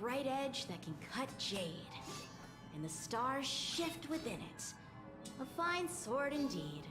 bright edge that can cut jade, and the stars shift within it. A fine sword indeed.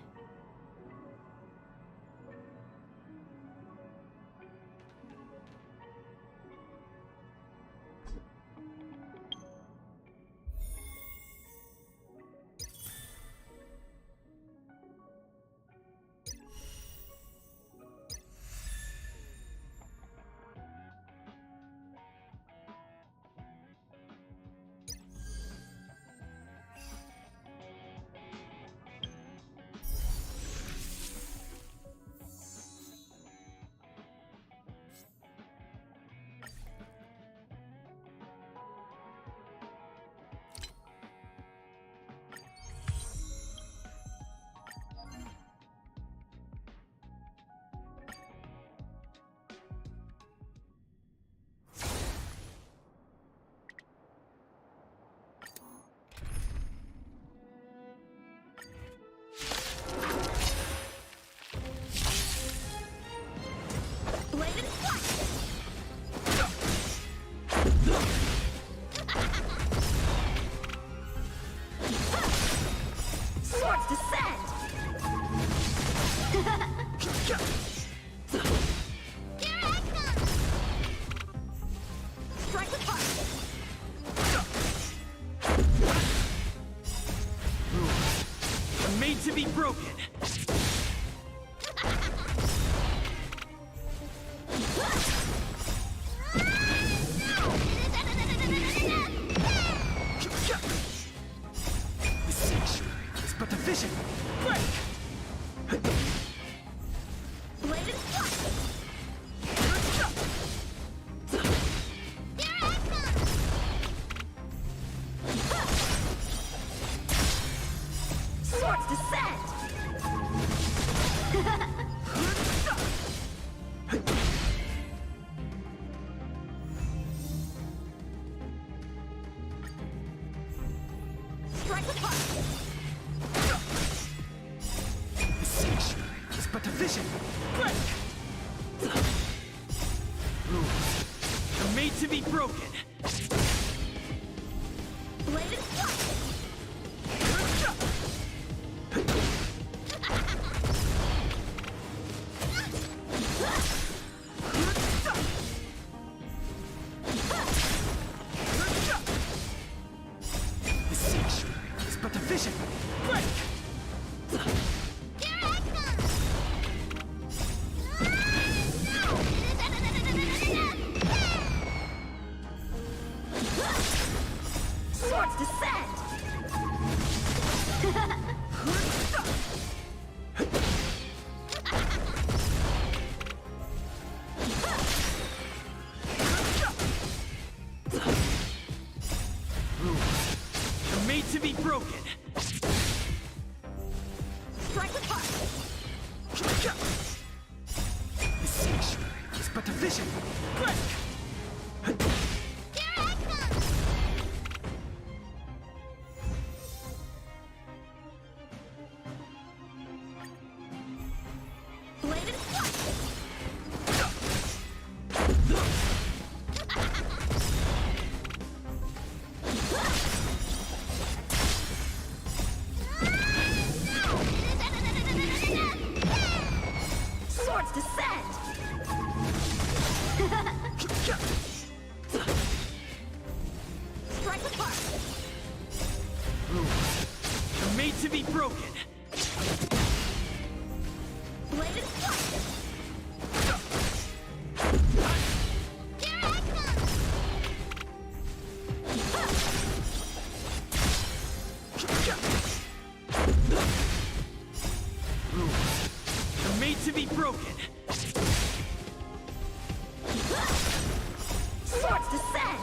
Made to be broken. The sanctuary is but a vision. Break! Blade and strike! Here I come! Swords descend! Strike apart! The sanctuary is but a vision. Break! Rules are made to be broken. Blade and strike! The sanctuary is but a vision. Break! Here I come! Swords descend! Rules are made to be broken. Strike apart! The sanctuary is but a vision. Break! Here I come! Blade and strike! Swords descend! Strike apart! Rules are made to be broken. Blade and strike! Here I come! Rules are made to be broken. Swords descend!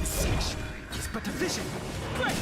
The sanctuary is but a vision. Break!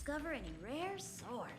discover any rare swords.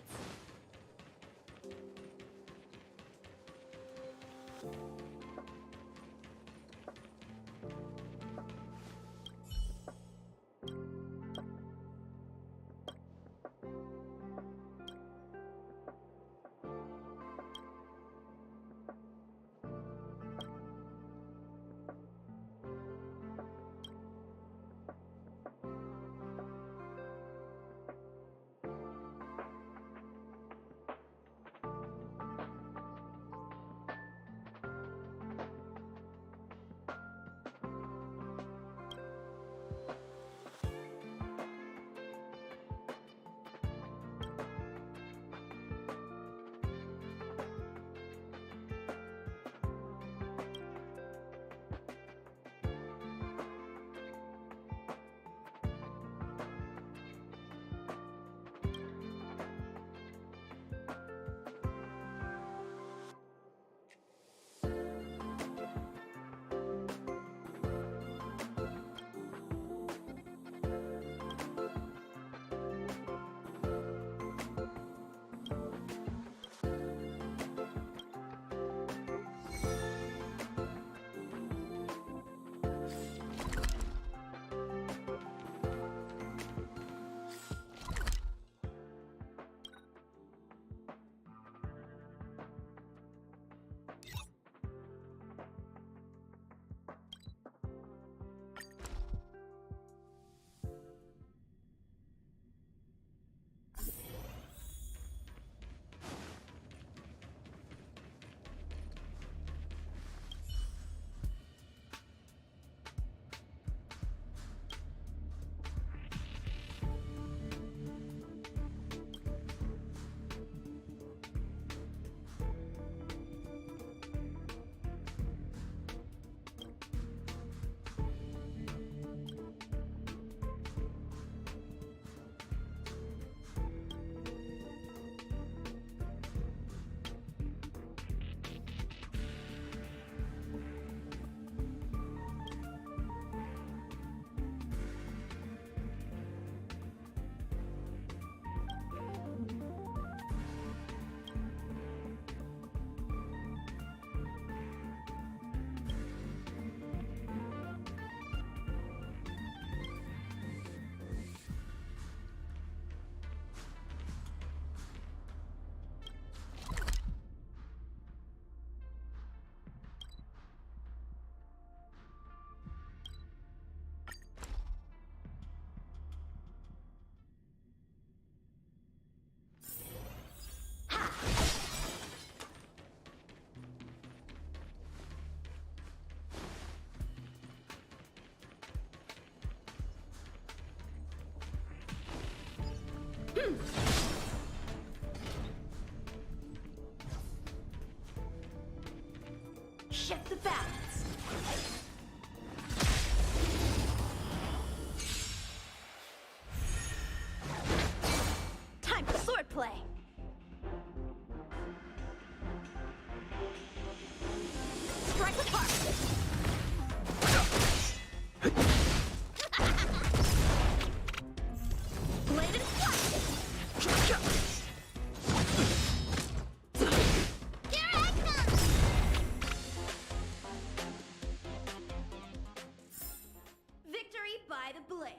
Shift the balance. Time for swordplay. Strike with heart. Blade and flash. Here I come! Victory by the blade.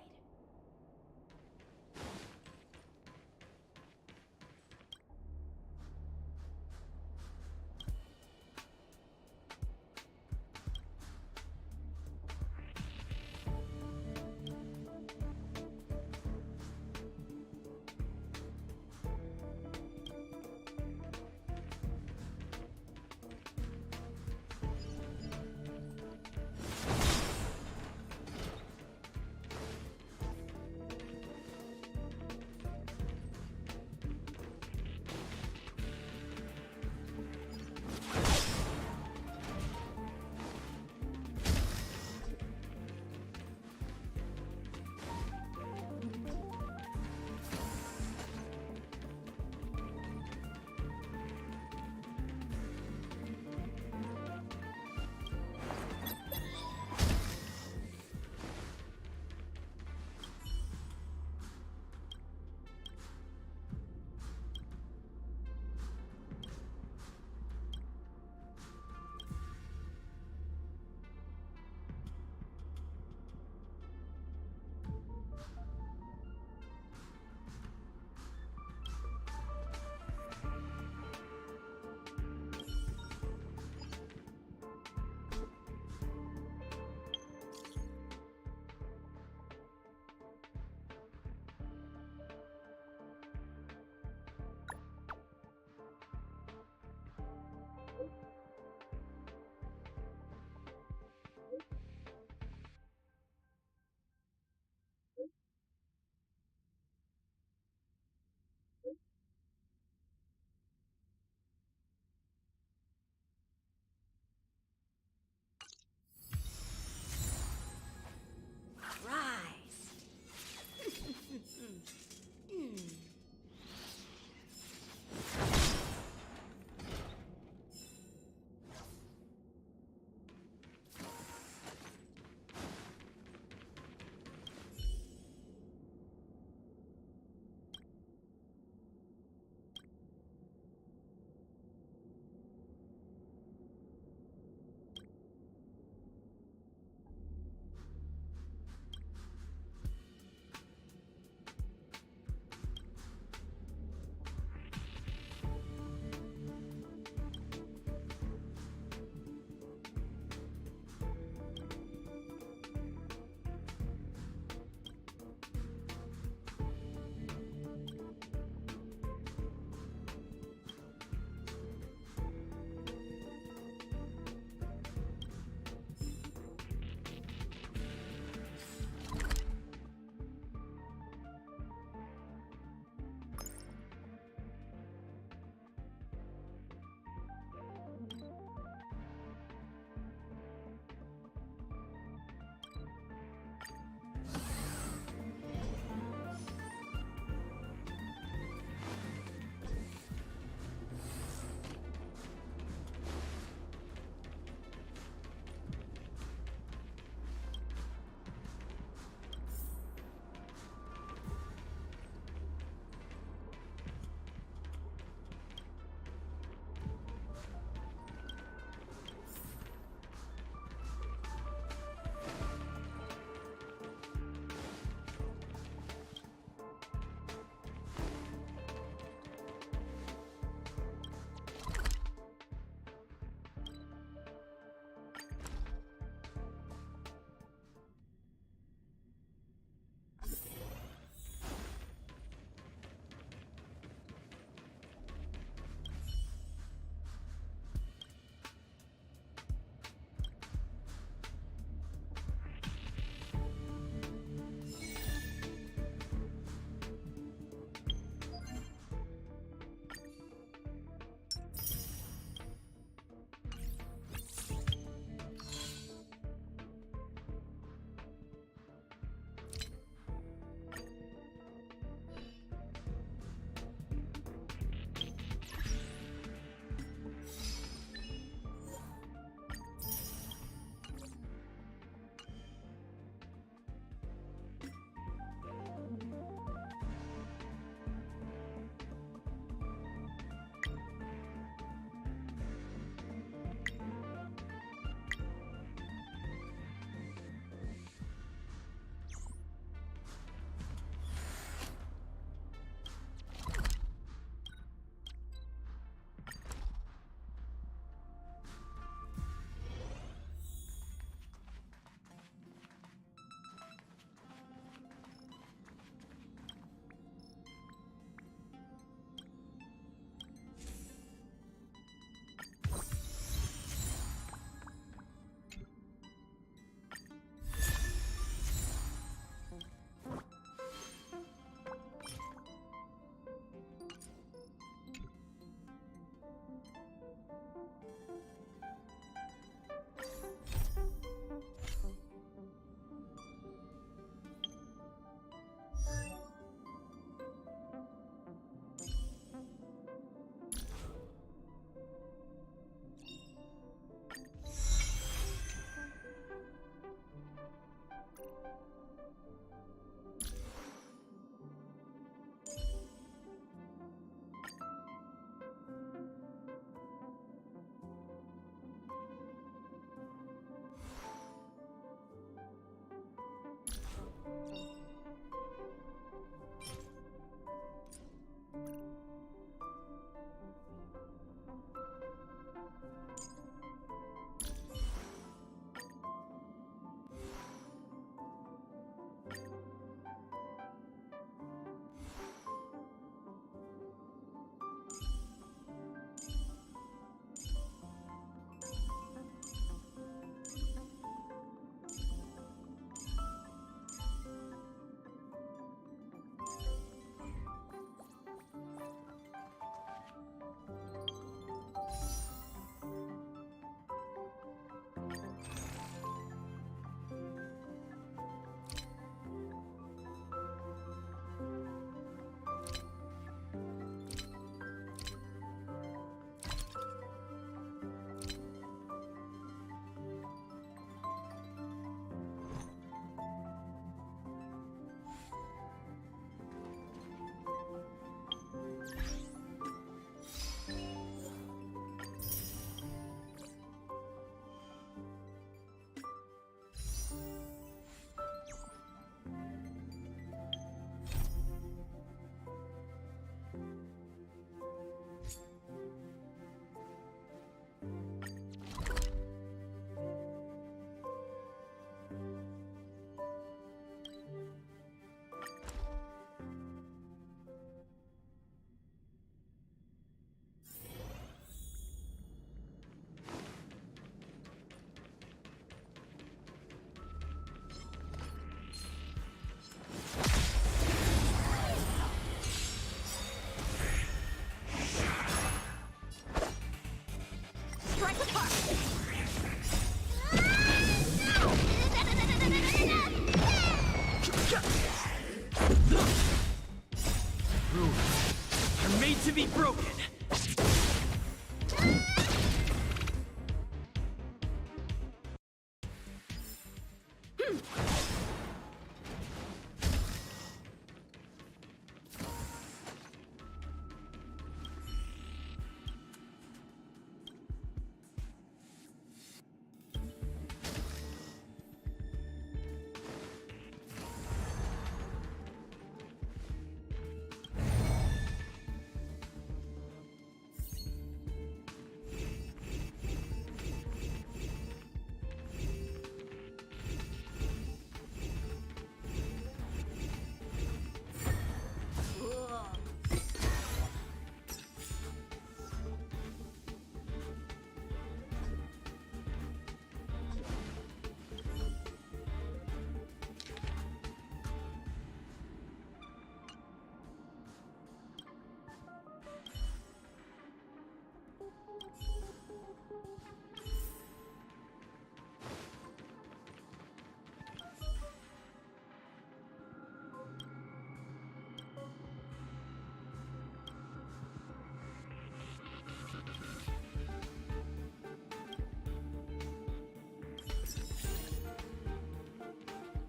be broken!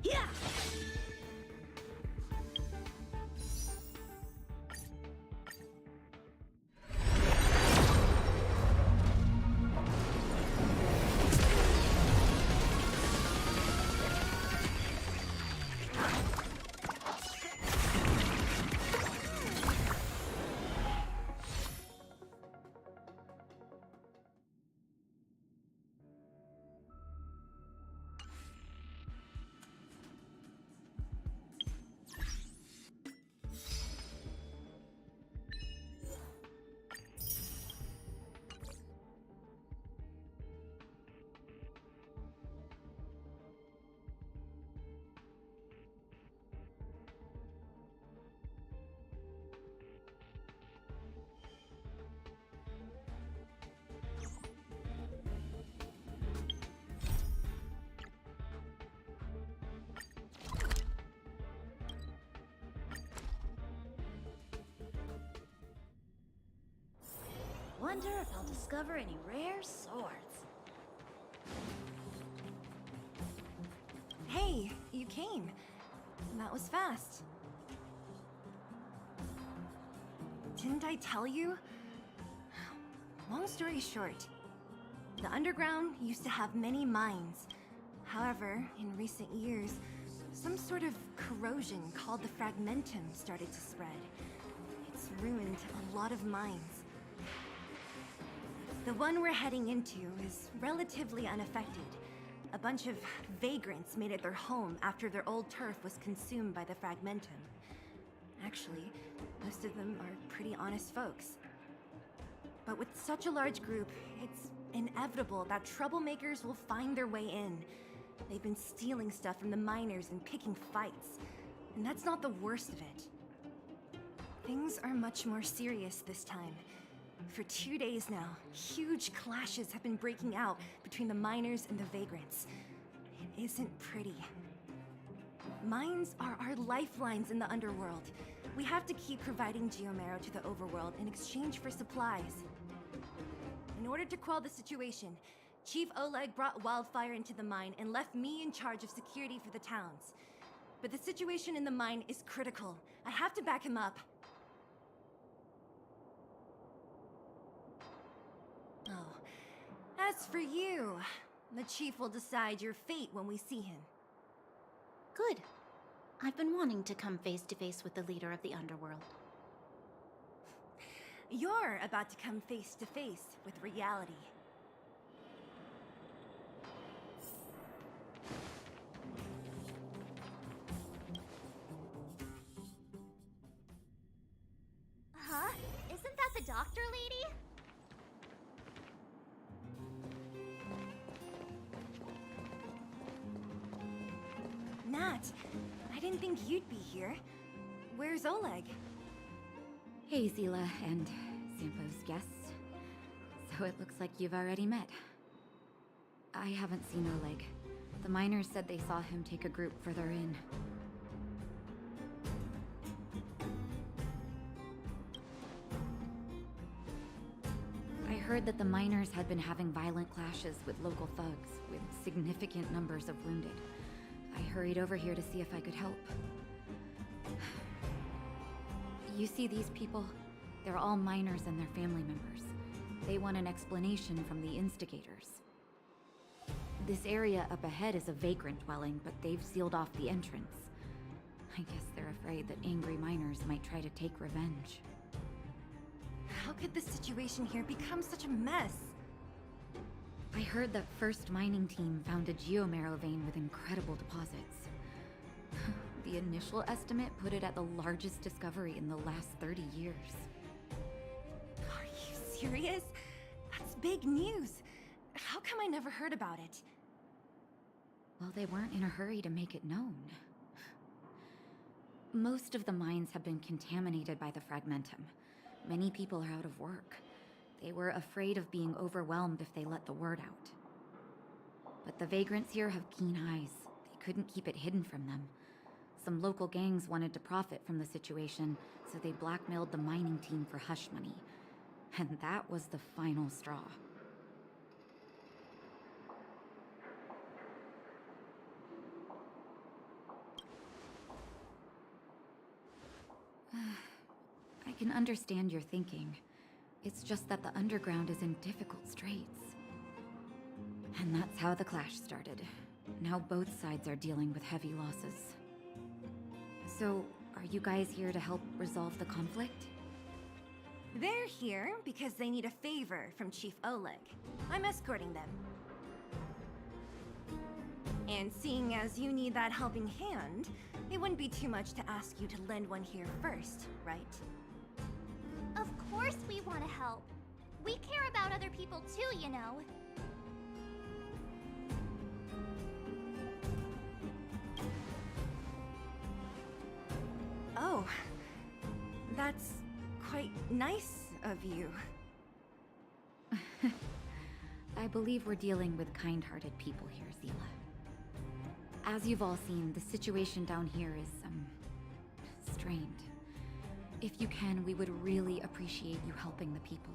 Yeah! Wonder if I'll discover any rare swords. Hey, you came. That was fast. Didn't I tell you? Long story short, the underground used to have many mines. However, in recent years, some sort of corrosion called the fragmentum started to spread. It's ruined a lot of mines. The one we're heading into is relatively unaffected. A bunch of vagrants made it their home after their old turf was consumed by the fragmentum. Actually, most of them are pretty honest folks. But with such a large group, it's inevitable that troublemakers will find their way in. They've been stealing stuff from the miners and picking fights. And that's not the worst of it. Things are much more serious this time. For 2 days now, huge clashes have been breaking out between the miners and the vagrants. It isn't pretty. Mines are our lifelines in the underworld. We have to keep providing Geomarrow to the overworld in exchange for supplies. In order to quell the situation, Chief Oleg brought Wildfire into the mine and left me in charge of security for the towns. But the situation in the mine is critical. I have to back him up. Oh, as for you, the Chief will decide your fate when we see him. Good. I've been wanting to come face to face with the leader of the underworld. You're about to come face to face with reality. Huh? Isn't that the doctor lady? Nat, I didn't think you'd be here. Where's Oleg? Hey, Zila and Sampo's guests. So it looks like you've already met. I haven't seen Oleg. The miners said they saw him take a group further in. heard that the miners had been having violent clashes with local thugs, with significant numbers of wounded. I hurried over here to see if I could help. You see these people? They're all miners and their family members. They want an explanation from the instigators. This area up ahead is a vagrant dwelling, but they've sealed off the entrance. I guess they're afraid that angry miners might try to take revenge. How could the situation here become such a mess? I heard that First Mining Team found a geomarrow vein with incredible deposits. The initial estimate put it at the largest discovery in the last 30 years. Are you serious? That's big news. How come I never heard about it? Well, they weren't in a hurry to make it known. Most of the mines have been contaminated by the Fragmentum. Many people are out of work. They were afraid of being overwhelmed if they let the word out. But the vagrants here have keen eyes. They couldn't keep it hidden from them. Some local gangs wanted to profit from the situation, so they blackmailed the mining team for hush money. And that was the final straw. I can understand your thinking. It's just that the underground is in difficult straits. And that's how the clash started. Now both sides are dealing with heavy losses. So, are you guys here to help resolve the conflict? They're here because they need a favor from Chief Oleg. I'm escorting them. And seeing as you need that helping hand, it wouldn't be too much to ask you to lend one here first, right? Of course we want to help. We care about other people too, you know. Oh, that's quite nice of you. I believe we're dealing with kind-hearted people here, Seele. As you've all seen, the situation down here is, strained. If you can, we would really appreciate you helping the people.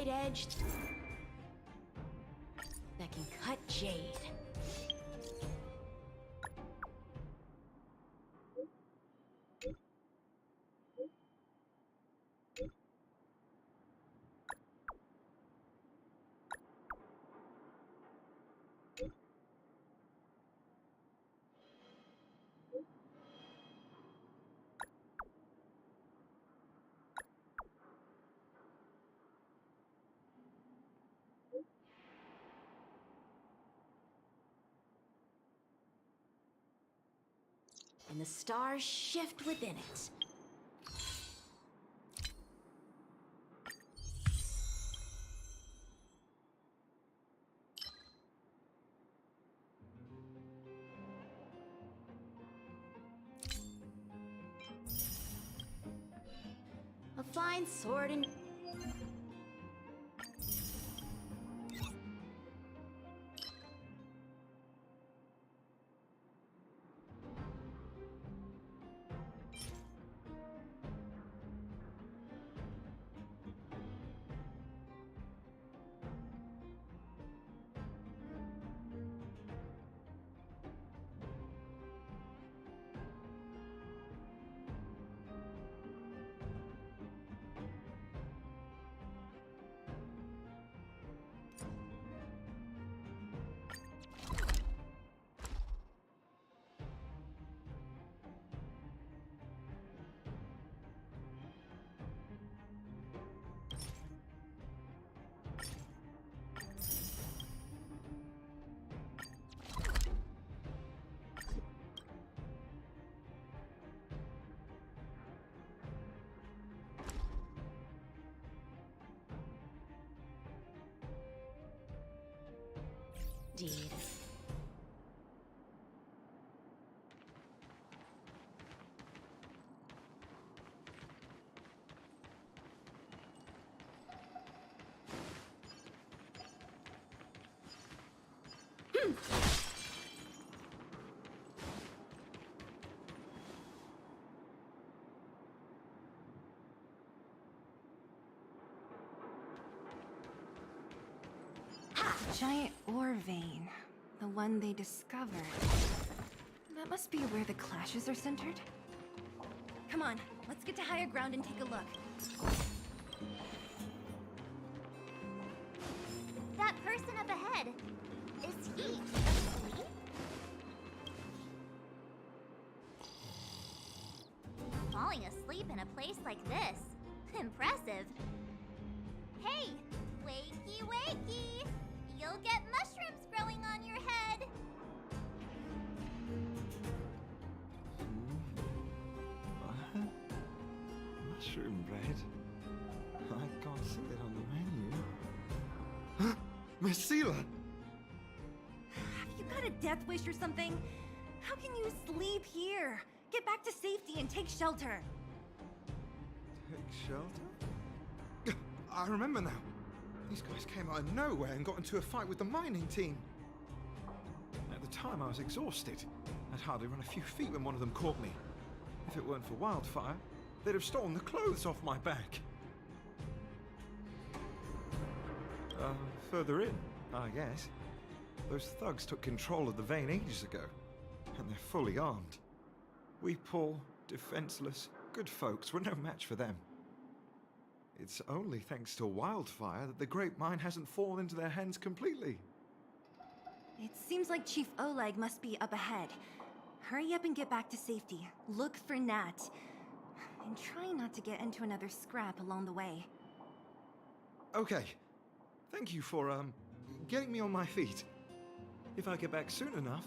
bright edge that can cut jade. And the stars shift within it. A fine sword and... Indeed. Giant ore vein. The one they discovered. That must be where the clashes are centered. Come on, let's get to higher ground and take a look. That person up ahead. Is he asleep? Falling asleep in a place like this. Impressive. Hey, wakey wakey! You'll get mushrooms growing on your head. What? Mushroom bread? I can't see it on the menu. Miss Seela! Have you got a death wish or something? How can you sleep here? Get back to safety and take shelter. Take shelter? I remember now. These guys came out of nowhere and got into a fight with the mining team. At the time, I was exhausted. I'd hardly run a few feet when one of them caught me. If it weren't for Wildfire, they'd have stolen the clothes off my back. Further in, I guess. Those thugs took control of the vein ages ago, and they're fully armed. We poor, defenseless, good folks were no match for them. It's only thanks to Wildfire that the Great Mine hasn't fallen into their hands completely. It seems like Chief Oleg must be up ahead. Hurry up and get back to safety. Look for Nat. And try not to get into another scrap along the way. Okay. Thank you for, getting me on my feet. If I get back soon enough,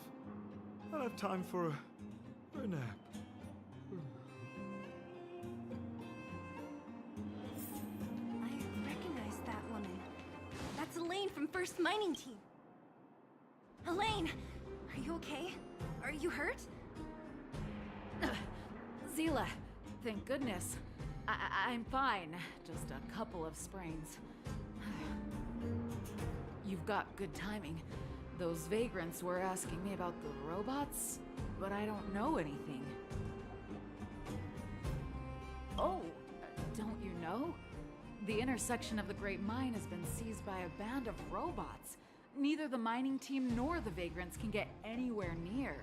I'll have time for a nap. I recognize that woman. That's Elaine from First Mining Team. Elaine! Are you okay? Are you hurt? Seela, thank goodness. I'm fine. Just a couple of sprains. You've got good timing. Those vagrants were asking me about the robots, but I don't know anything. Oh, don't you know? The intersection of the Great Mine has been seized by a band of robots. Neither the mining team nor the Vagrants can get anywhere near.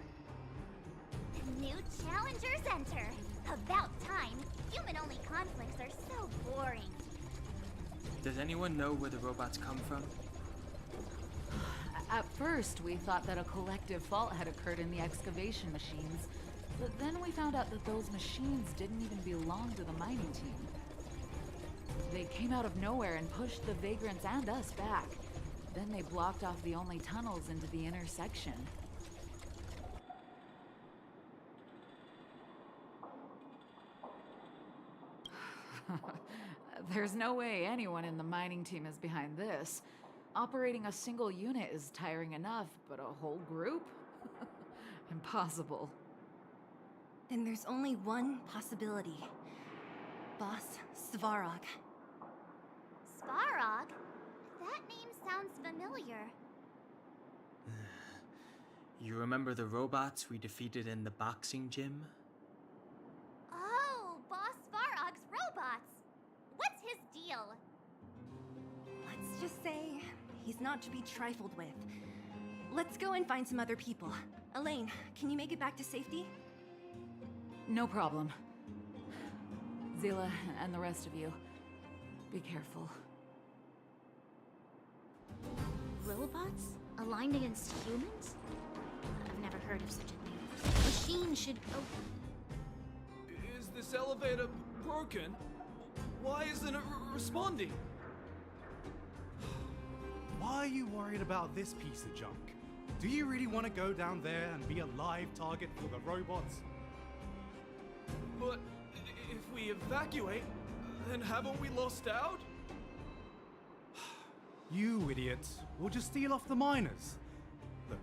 New challengers enter. About time. Human-only conflicts are so boring. Does anyone know where the robots come from? At first, we thought that a collective fault had occurred in the excavation machines, but then we found out that those machines didn't even belong to the mining team. They came out of nowhere and pushed the Vagrants and us back. Then they blocked off the only tunnels into the intersection. There's no way anyone in the mining team is behind this. Operating a single unit is tiring enough, but a whole group? Impossible. Then there's only one possibility. Boss Svarog. Svarog? That name sounds familiar. You remember the robots we defeated in the boxing gym? Oh, Boss Svarog's robots! What's his deal? Let's just say he's not to be trifled with. Let's go and find some other people. Elaine, can you make it back to safety? No problem. Zila and the rest of you, be careful. Robots? Aligned against humans? I've never heard of such a thing. Machine should... Oh, Is this elevator broken? Why isn't it responding? Why are you worried about this piece of junk? Do you really want to go down there and be a live target for the robots? But if we evacuate, then haven't we lost out? You idiots! We'll just steal off the miners. Look,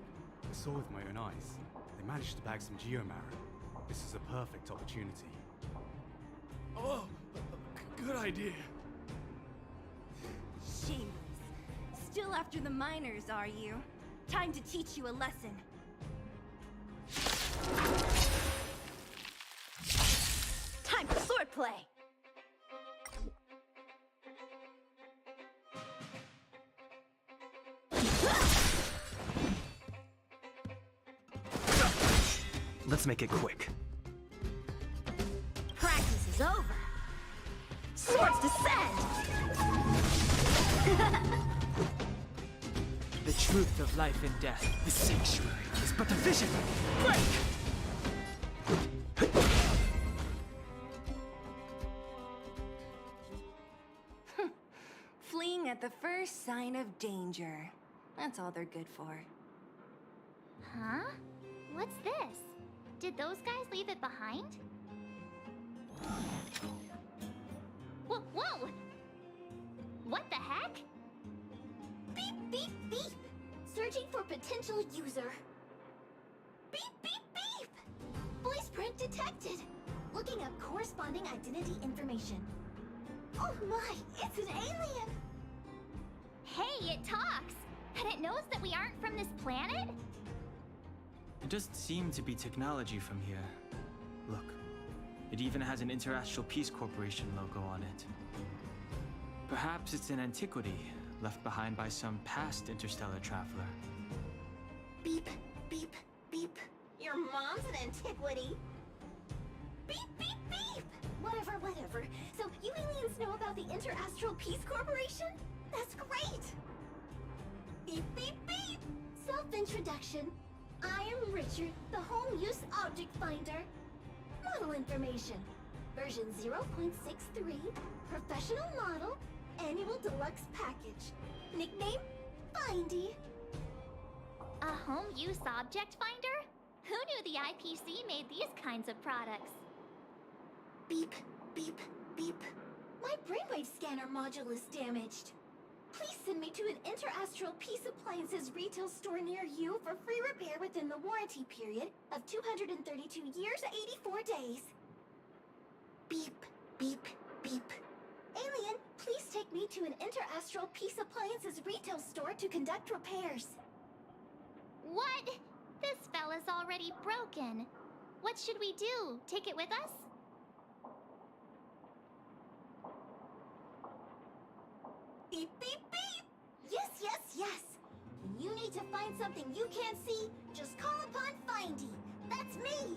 I saw with my own eyes. They managed to bag some geomarrow. This is a perfect opportunity. Oh, good idea. Shameless. Still after the miners, are you? Time to teach you a lesson. Time for swordplay! Let's make it quick. Practice is over. Swords descend! The truth of life and death. The sanctuary is but a vision. Break! Fleeing at the first sign of danger. That's all they're good for. Huh? What's this? Did those guys leave it behind? Whoa! What the heck? Beep, beep, beep! Searching for potential user. Beep, beep, beep! Voice print detected. Looking up corresponding identity information. Oh my, it's an alien! Hey, it talks! And it knows that we aren't from this planet? It doesn't seem to be technology from here. Look, it even has an Interastral Peace Corporation logo on it. Perhaps it's an antiquity left behind by some past interstellar traveler. Beep, beep, beep. Your mom's an antiquity. Beep, beep, beep! Whatever. So you aliens know about the Interastral Peace Corporation? That's great! Beep, beep, beep! Self-introduction. I am Richard, the Home Use Object Finder. Model information. Version 0.63, professional model, annual deluxe package. Nickname, Findy. A home use object finder? Who knew the IPC made these kinds of products? Beep, beep, beep. My brainwave scanner module is damaged. Please send me to an Interastral Peace Appliances retail store near you for free repair within the warranty period of 232 years, 84 days. Beep, beep, beep. Alien, please take me to an Interastral Peace Appliances retail store to conduct repairs. What? This fella's already broken. What should we do? Take it with us? beep, beep, beep! Yes, yes, yes! When you need to find something you can't see, just call upon Findy. That's me!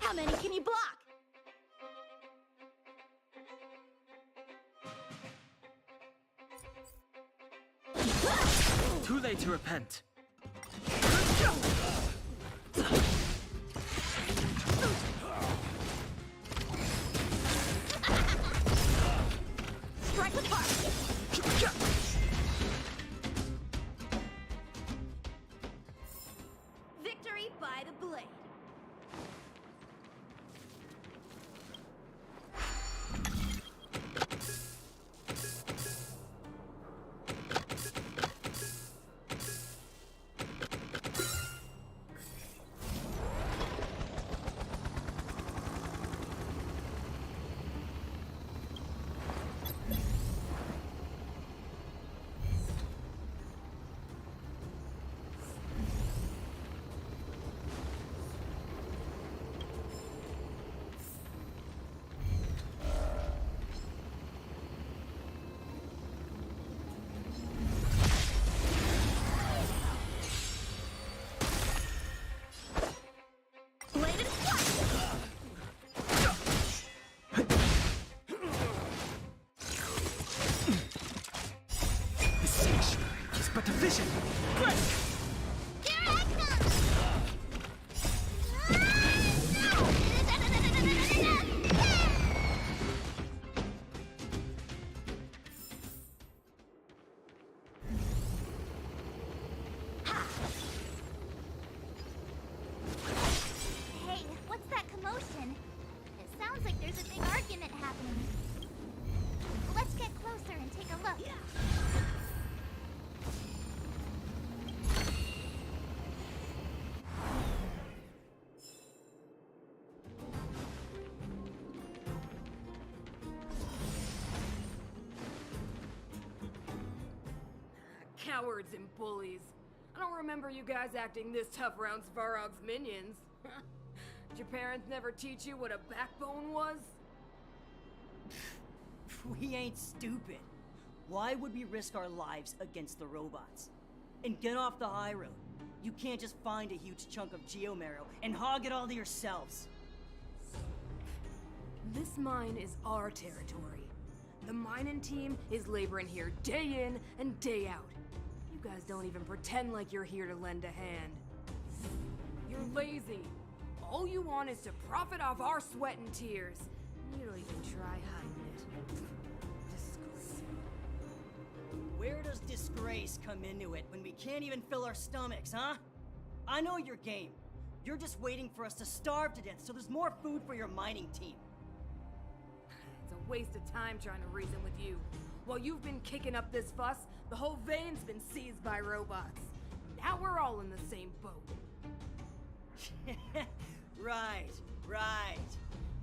How many can you block? Too late to repent. Strike apart! Victory by the blade. Bladed strike! The sanctuary is but a vision. Break! Here I come! Hey, what's that commotion? It sounds like there's a big argument happening. Let's get closer and take a look. Cowards and bullies. I don't remember you guys acting this tough around Svarog's minions. Did your parents never teach you what a backbone was? We ain't stupid. Why would we risk our lives against the robots? And get off the high road. You can't just find a huge chunk of geomarrow and hog it all to yourselves. This mine is our territory. The mining team is laboring here day in and day out. You guys don't even pretend like you're here to lend a hand. You're lazy. All you want is to profit off our sweat and tears. You don't even try hiding it. Disgrace. Where does disgrace come into it when we can't even fill our stomachs, huh? I know your game. You're just waiting for us to starve to death so there's more food for your mining team. It's a waste of time trying to reason with you. While you've been kicking up this fuss, the whole vein's been seized by robots. Now we're all in the same boat. Right.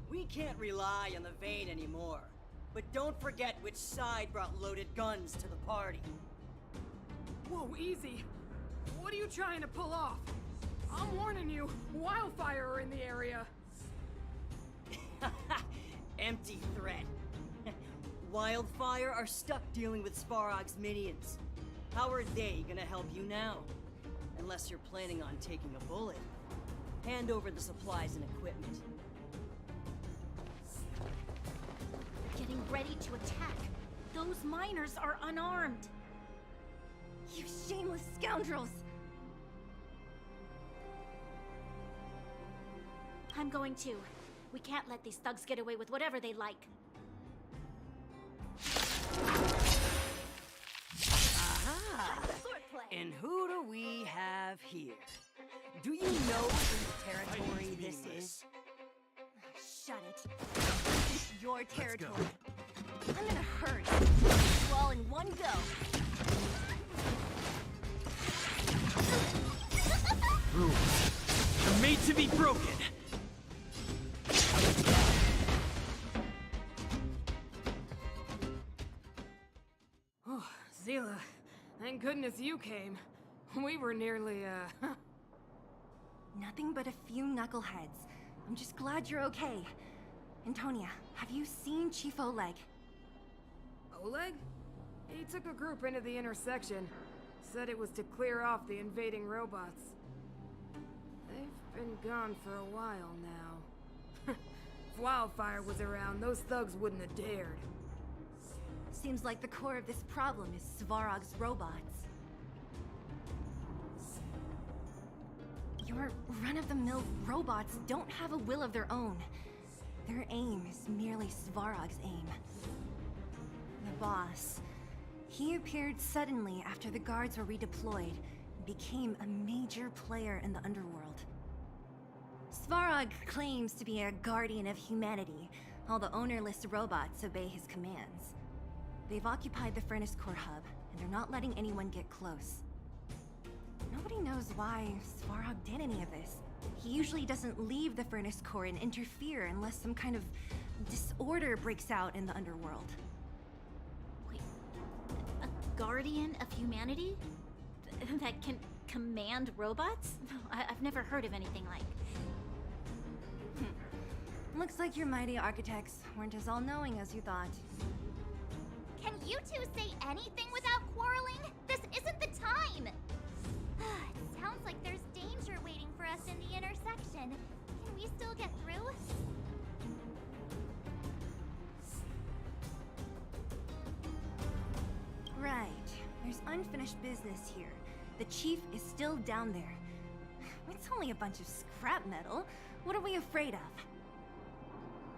We can't rely on the vein anymore. But don't forget which side brought loaded guns to the party. Whoa, easy. What are you trying to pull off? I'm warning you, wildfire are in the area. Empty threat. Wildfire are stuck dealing with Svarog's minions. How are they gonna help you now? Unless you're planning on taking a bullet. Hand over the supplies and equipment. Getting ready to attack. Those miners are unarmed. You shameless scoundrels! I'm going to. We can't let these thugs get away with whatever they like. Aha! And who do we have here? Do you know whose territory this is? Shut it. This is your territory. I'm gonna hurt you all in one go. Rules. They're made to be broken. Oh, Zila, thank goodness you came. We were nearly, Nothing but a few knuckleheads. I'm just glad you're okay. Antonia, have you seen Chief Oleg? Oleg? He took a group into the intersection. Said it was to clear off the invading robots. They've been gone for a while now. If Wildfire was around, those thugs wouldn't have dared. Seems like the core of this problem is Svarog's robots. Your run-of-the-mill robots don't have a will of their own. Their aim is merely Svarog's aim. The boss. He appeared suddenly after the guards were redeployed and became a major player in the underworld. Svarog claims to be a guardian of humanity, while the ownerless robots obey his commands. They've occupied the Furnace Core hub, and they're not letting anyone get close. Nobody knows why Svarog did any of this. He usually doesn't leave the Furnace Core and interfere unless some kind of disorder breaks out in the underworld. Wait, a guardian of humanity? That can command robots? I've never heard of anything like. Looks like your mighty architects weren't as all-knowing as you thought. Can you two say anything without quarreling? This isn't the time! It sounds like there's danger waiting for us in the intersection. Can we still get through? Right. There's unfinished business here. The chief is still down there. It's only a bunch of scrap metal. What are we afraid of?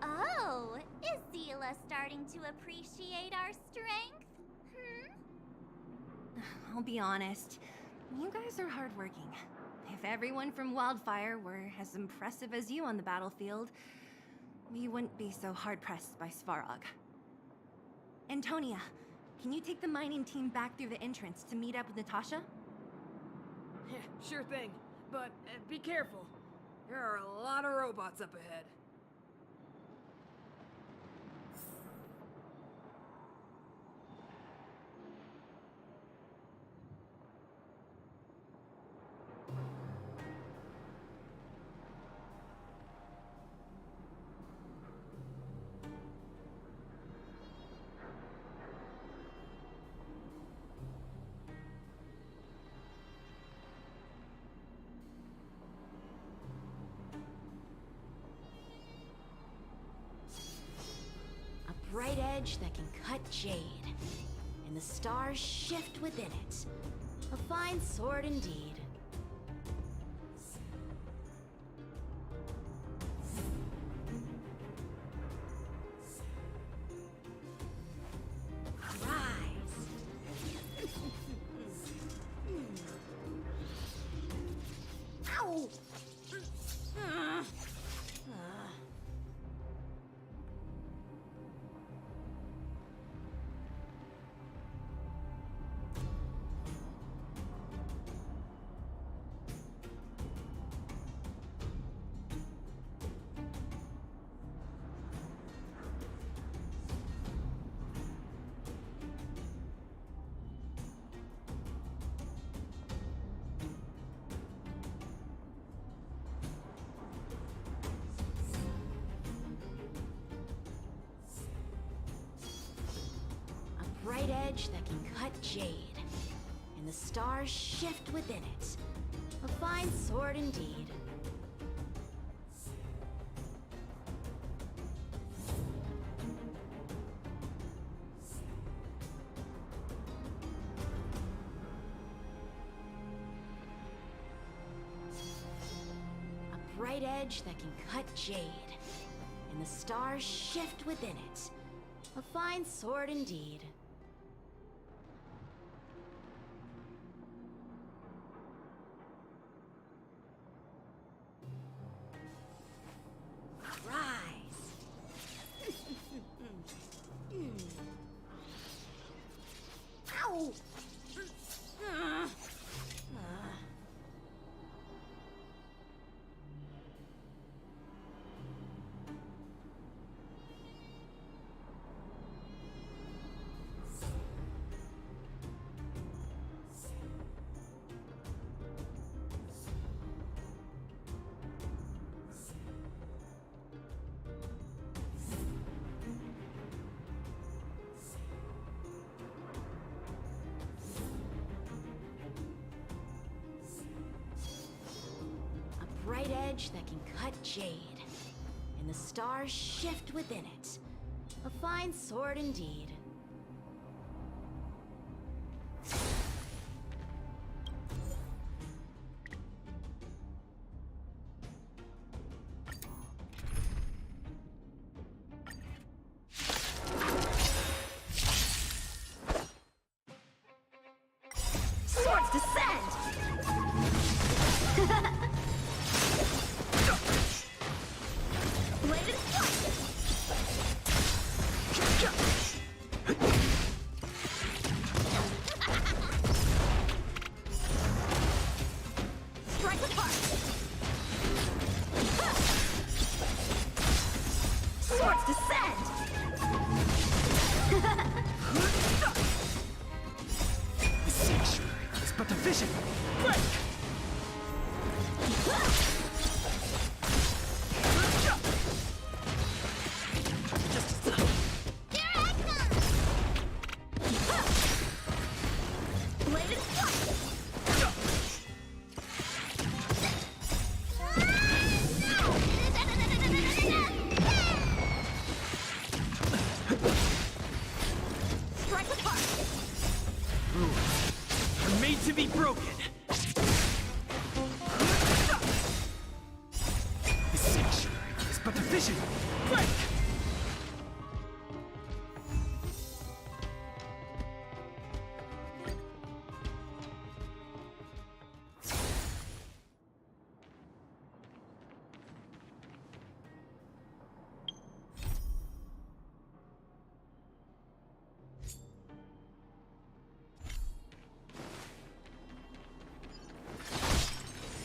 Oh, is Zila starting to appreciate our strength? I'll be honest. You guys are hardworking. If everyone from Wildfire were as impressive as you on the battlefield, we wouldn't be so hard-pressed by Svarog. Antonia, can you take the mining team back through the entrance to meet up with Natasha? Yeah, sure thing. But be careful. There are a lot of robots up ahead. A bright edge that can cut jade, and the stars shift within it. A fine sword indeed. Ow! Bright edge that can cut jade, and the stars shift within it. A fine sword indeed. bright edge that can cut jade, and the stars shift within it. A fine sword indeed. Rise! Ow! Bright edge that can cut jade, and the stars shift within it. A fine sword indeed. Swords descend! Bladed strike! Strike with heart! Swords descend! The sanctuary is but a vision. Break! Bladed strike! Strike with heart! Rules are made to be broken. The sanctuary is but a vision. Break!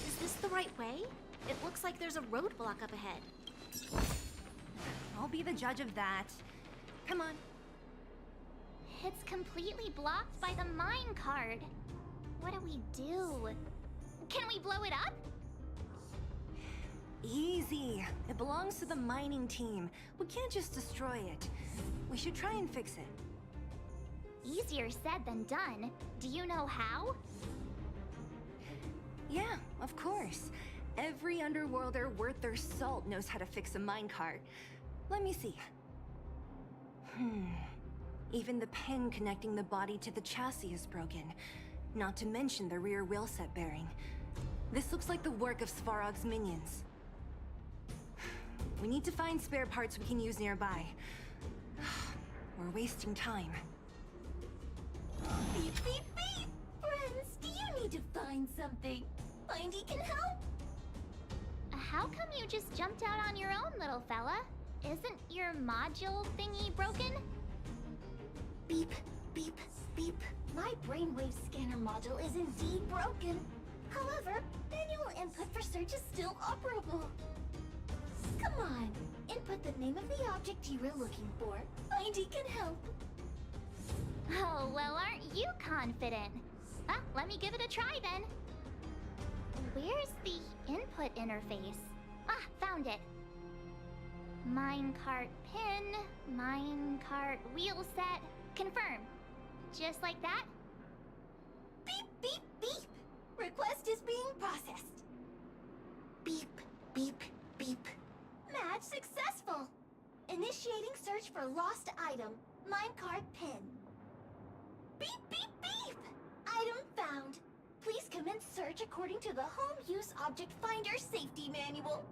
Is this the right way? It looks like there's a roadblock up ahead. I'll be the judge of that. Come on. It's completely blocked by the mine card. What do we do? Can we blow it up? Easy. It belongs to the mining team. We can't just destroy it. We should try and fix it. Easier said than done. Do you know how? Yeah, of course. Every underworlder worth their salt knows how to fix a minecart. Let me see. Even the pin connecting the body to the chassis is broken. Not to mention the rear wheel set bearing. This looks like the work of Svarog's minions. We need to find spare parts we can use nearby. We're wasting time. Beep, beep, beep! Friends, do you need to find something? Mindy can help! How come you just jumped out on your own, little fella? Isn't your module thingy broken? Beep, beep, beep. My brainwave scanner module is indeed broken. However, manual input for search is still operable. Come on, input the name of the object you were looking for. Mindy can help. Oh, well, aren't you confident? Let me give it a try then. Where's the input interface? Found it. Minecart pin, minecart wheel set, confirm. Just like that? Beep, beep, beep. Request is being processed. Beep, beep, beep. Match successful. Initiating search for lost item, minecart pin. Beep, beep, beep. Item found. Please commence search according to the Home Use Object Finder Safety Manual.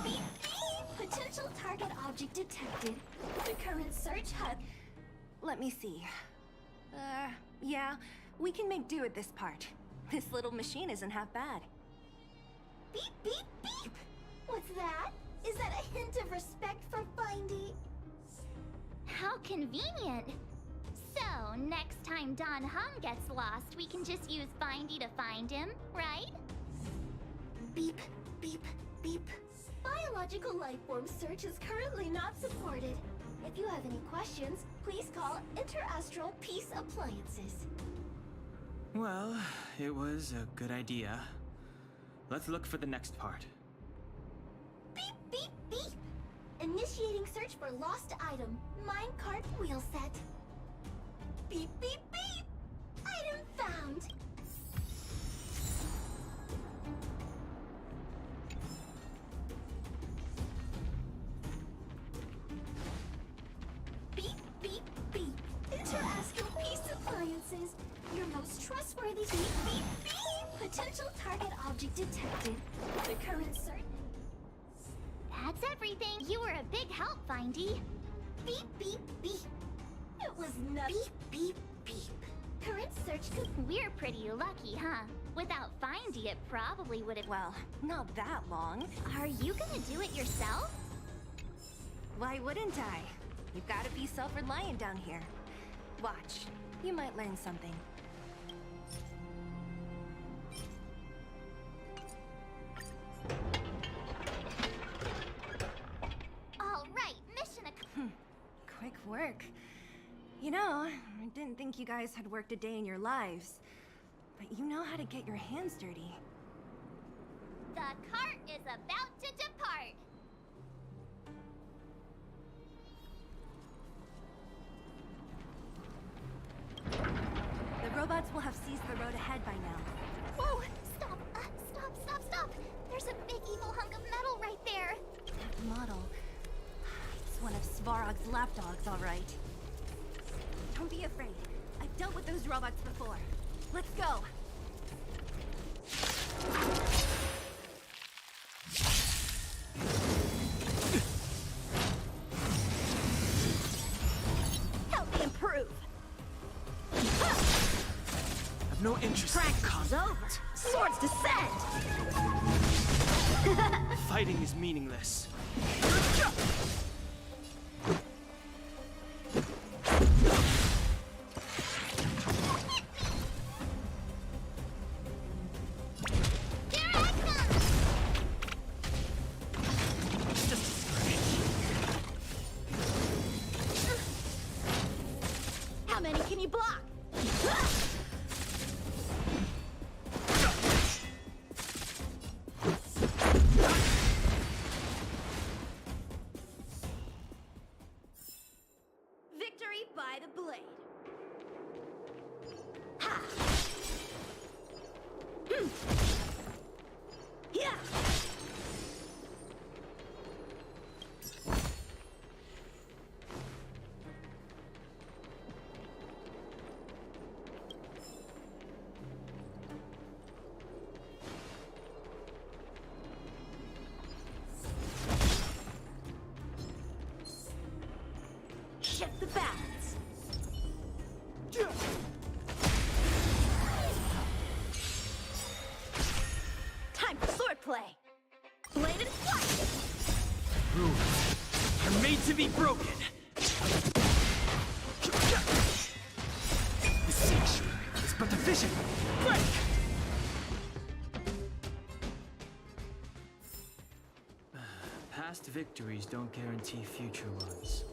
beep, beep! Potential target object detected. The current search hub. Let me see. Yeah, we can make do with this part. This little machine isn't half bad. Beep, beep, beep! What's that? Is that a hint of respect for Findy? How convenient! So, next time Don Hum gets lost, we can just use Findy to find him, right? Beep, beep, beep. Biological life form search is currently not supported. If you have any questions, please call Interastral Peace Appliances. Well, it was a good idea. Let's look for the next part. Beep, beep, beep! Initiating search for lost item. Minecart wheel set. Beep, beep, beep! Item found! Beep, beep, beep! Interastral Peace Appliances. Your most trustworthy beep, beep, beep! Potential target object detected. The current search... That's everything. You were a big help, Findy. Beep, beep, beep. It was not beep, beep, beep. Current search could... We're pretty lucky, huh? Without Findy, it probably would have... Well, not that long. Are you gonna do it yourself? Why wouldn't I? You've gotta be self-reliant down here. Watch. You might learn something. All right, mission Quick work. You know, I didn't think you guys had worked a day in your lives. But you know how to get your hands dirty. The cart is about to depart. The robots will have seized the road ahead by now. Whoa! Stop! Stop! There's a big evil hunk of metal right there. That model. It's one of Svarog's lapdogs, all right. Don't be afraid. I've dealt with those robots before. Let's go! Help me improve! I've no interest in Practice is over! Swords descend! Fighting is meaningless. How many can you block? Victory by the blade. Ha! Yeah! Shift the balance. Time for swordplay. Bladed flight. Rules are made to be broken. The siege is but a vision. Break! Past victories don't guarantee future ones.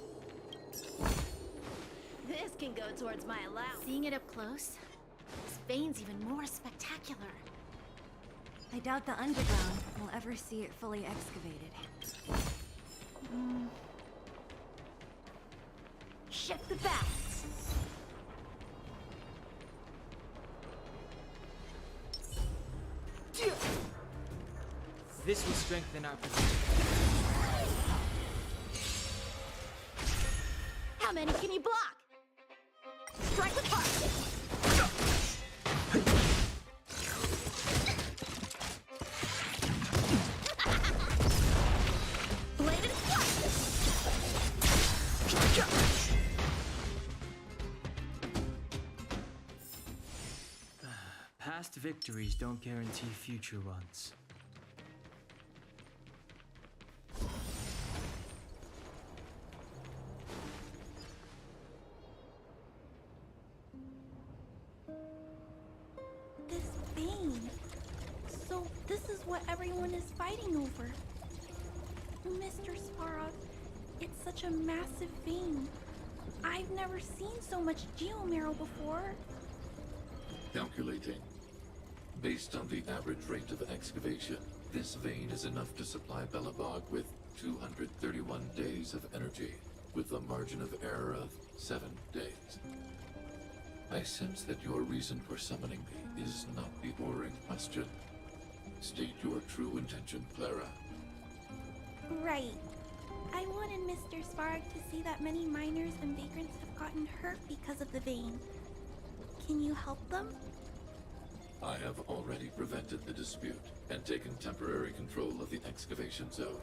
This can go towards my allowance. Seeing it up close, this vein's even more spectacular. I doubt the underground will ever see it fully excavated. Shift the balance. This will strengthen our position. How many can you block? Strike with heart. victories don't guarantee future ones. This vein. So this is what everyone is fighting over. Mr. Svarog, it's such a massive vein. I've never seen so much geomarrow before. Calculating. Based on the average rate of excavation, this vein is enough to supply Belobog with 231 days of energy, with a margin of error of 7 days. I sense that your reason for summoning me is not the boring question. State your true intention, Clara. Right. I wanted Mr. Svarog to see that many miners and vagrants have gotten hurt because of the vein. Can you help them? I have already prevented the dispute and taken temporary control of the excavation zone.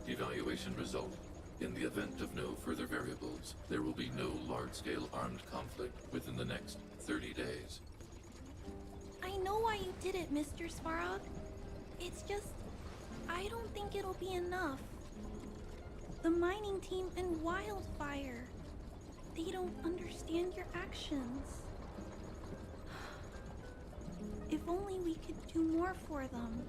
Evaluation result. In the event of no further variables, there will be no large-scale armed conflict within the next 30 days. I know why you did it, Mr. Svarog. It's just, I don't think it'll be enough. The mining team and Wildfire, they don't understand your actions. If only we could do more for them.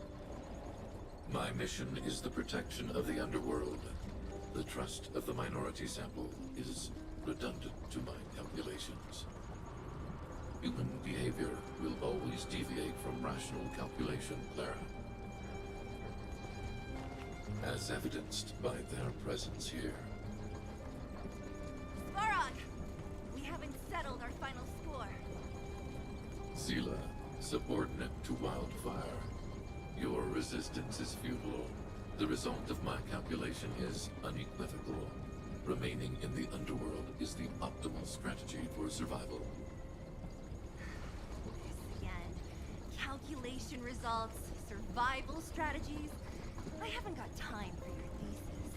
My mission is the protection of the underworld. The trust of the minority sample is redundant to my calculations. Human behavior will always deviate from rational calculation, Clara. As evidenced by their presence here. Svarog! We haven't settled our final score. Seele, subordinate to Wildfire. Your resistance is futile. The result of my calculation is unequivocal. Remaining in the underworld is the optimal strategy for survival. This again. Calculation results, survival strategies. I haven't got time for your thesis.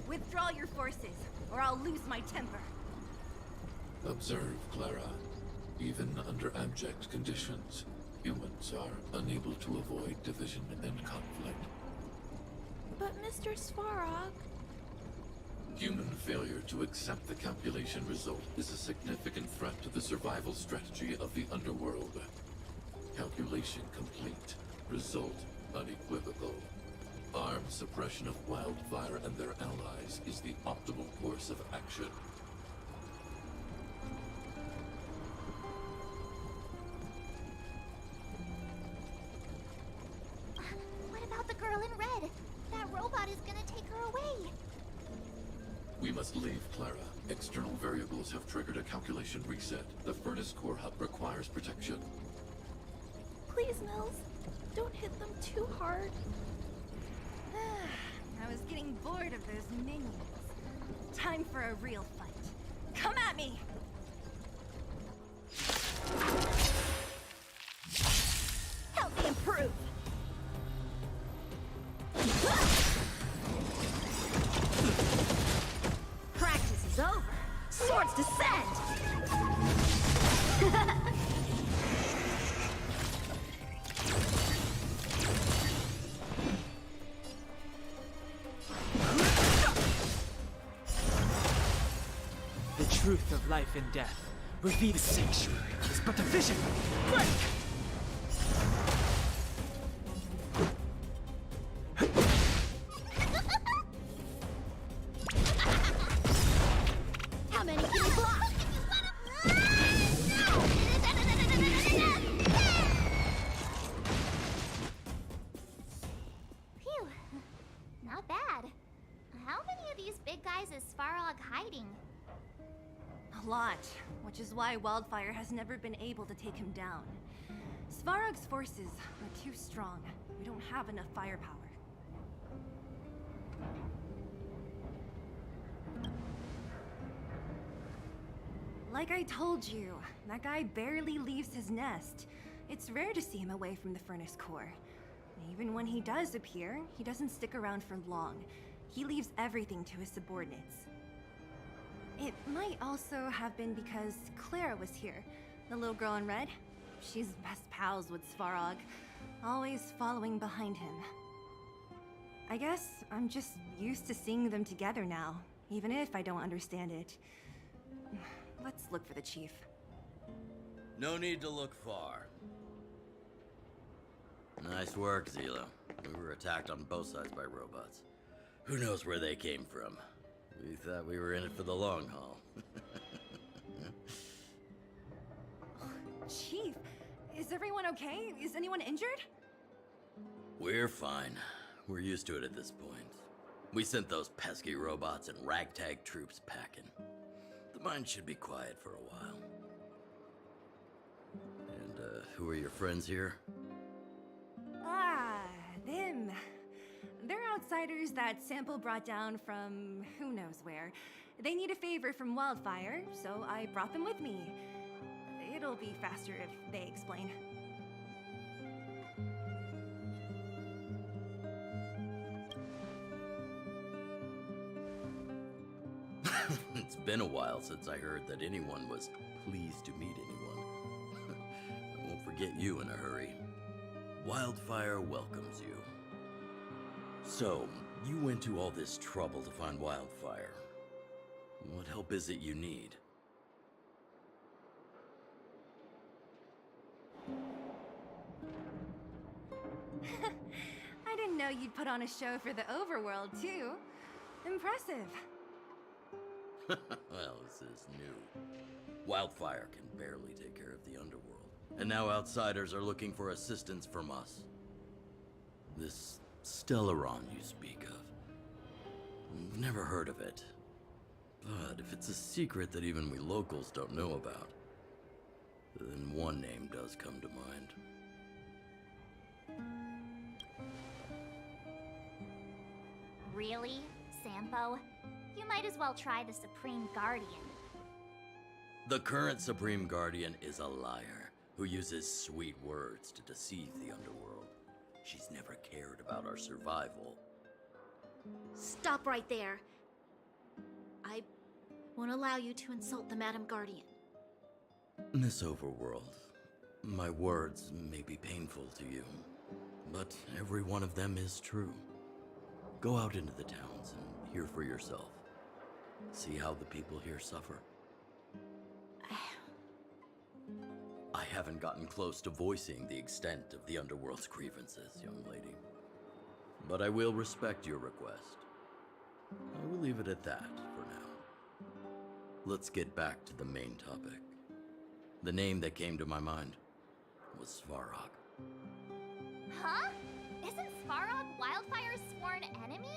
Withdraw your forces, or I'll lose my temper. Observe, Clara. Even under abject conditions, humans are unable to avoid division and conflict. But Mr. Svarog... Human failure to accept the calculation result is a significant threat to the survival strategy of the underworld. Calculation complete. Result unequivocal. Armed suppression of Wildfire and their allies is the optimal course of action. What about the girl in red? That robot is gonna take her away. We must leave, Clara. External variables have triggered a calculation reset. The furnace core hub requires protection. Please, Mills, don't hit them too hard. I was getting bored of those minions. Time for a real fight. Come at me! Help me improve! Practice is over. Swords descend! The truth of life and death. Reveal the sanctuary is but a vision. Break! How many can you block? Phew. Not bad. How many of these big guys is Svarog hiding? A lot, which is why Wildfire has never been able to take him down. Svarog's forces are too strong. We don't have enough firepower. Like I told you, that guy barely leaves his nest. It's rare to see him away from the furnace core. Even when he does appear, he doesn't stick around for long. He leaves everything to his subordinates. It might also have been because Clara was here, the little girl in red. she's best pals with Svarog, always following behind him. I guess I'm just used to seeing them together now, even if I don't understand it. Let's look for the chief. No need to look far. Nice work, Zila. We were attacked on both sides by robots. Who knows where they came from? We thought we were in it for the long haul. Chief, is everyone okay? Is anyone injured? We're fine. We're used to it at this point. We sent those pesky robots and ragtag troops packing. The mine should be quiet for a while. And, who are your friends here? Ah, them. They're outsiders that Sample brought down from who knows where. They need a favor from Wildfire, so I brought them with me. It'll be faster if they explain. It's been a while since I heard that anyone was pleased to meet anyone. I won't forget you in a hurry. Wildfire welcomes you. So, you went to all this trouble to find Wildfire. What help is it you need? I didn't know you'd put on a show for the overworld, too. Impressive. Well, this is new. Wildfire can barely take care of the underworld. And now outsiders are looking for assistance from us. This Stellaron you speak of. I've never heard of it. But if it's a secret that even we locals don't know about, then one name does come to mind. Really, Sampo? You might as well try the Supreme Guardian. The current Supreme Guardian is a liar who uses sweet words to deceive the underworld. She's never cared about our survival. Stop right there. I won't allow you to insult the Madam Guardian. Miss Overworld, my words may be painful to you, but every one of them is true. Go out into the towns and hear for yourself. See how the people here suffer. I haven't gotten close to voicing the extent of the underworld's grievances, young lady. But I will respect your request. I will leave it at that for now. Let's get back to the main topic. The name that came to my mind was Svarog. Huh? Isn't Svarog Wildfire's sworn enemy?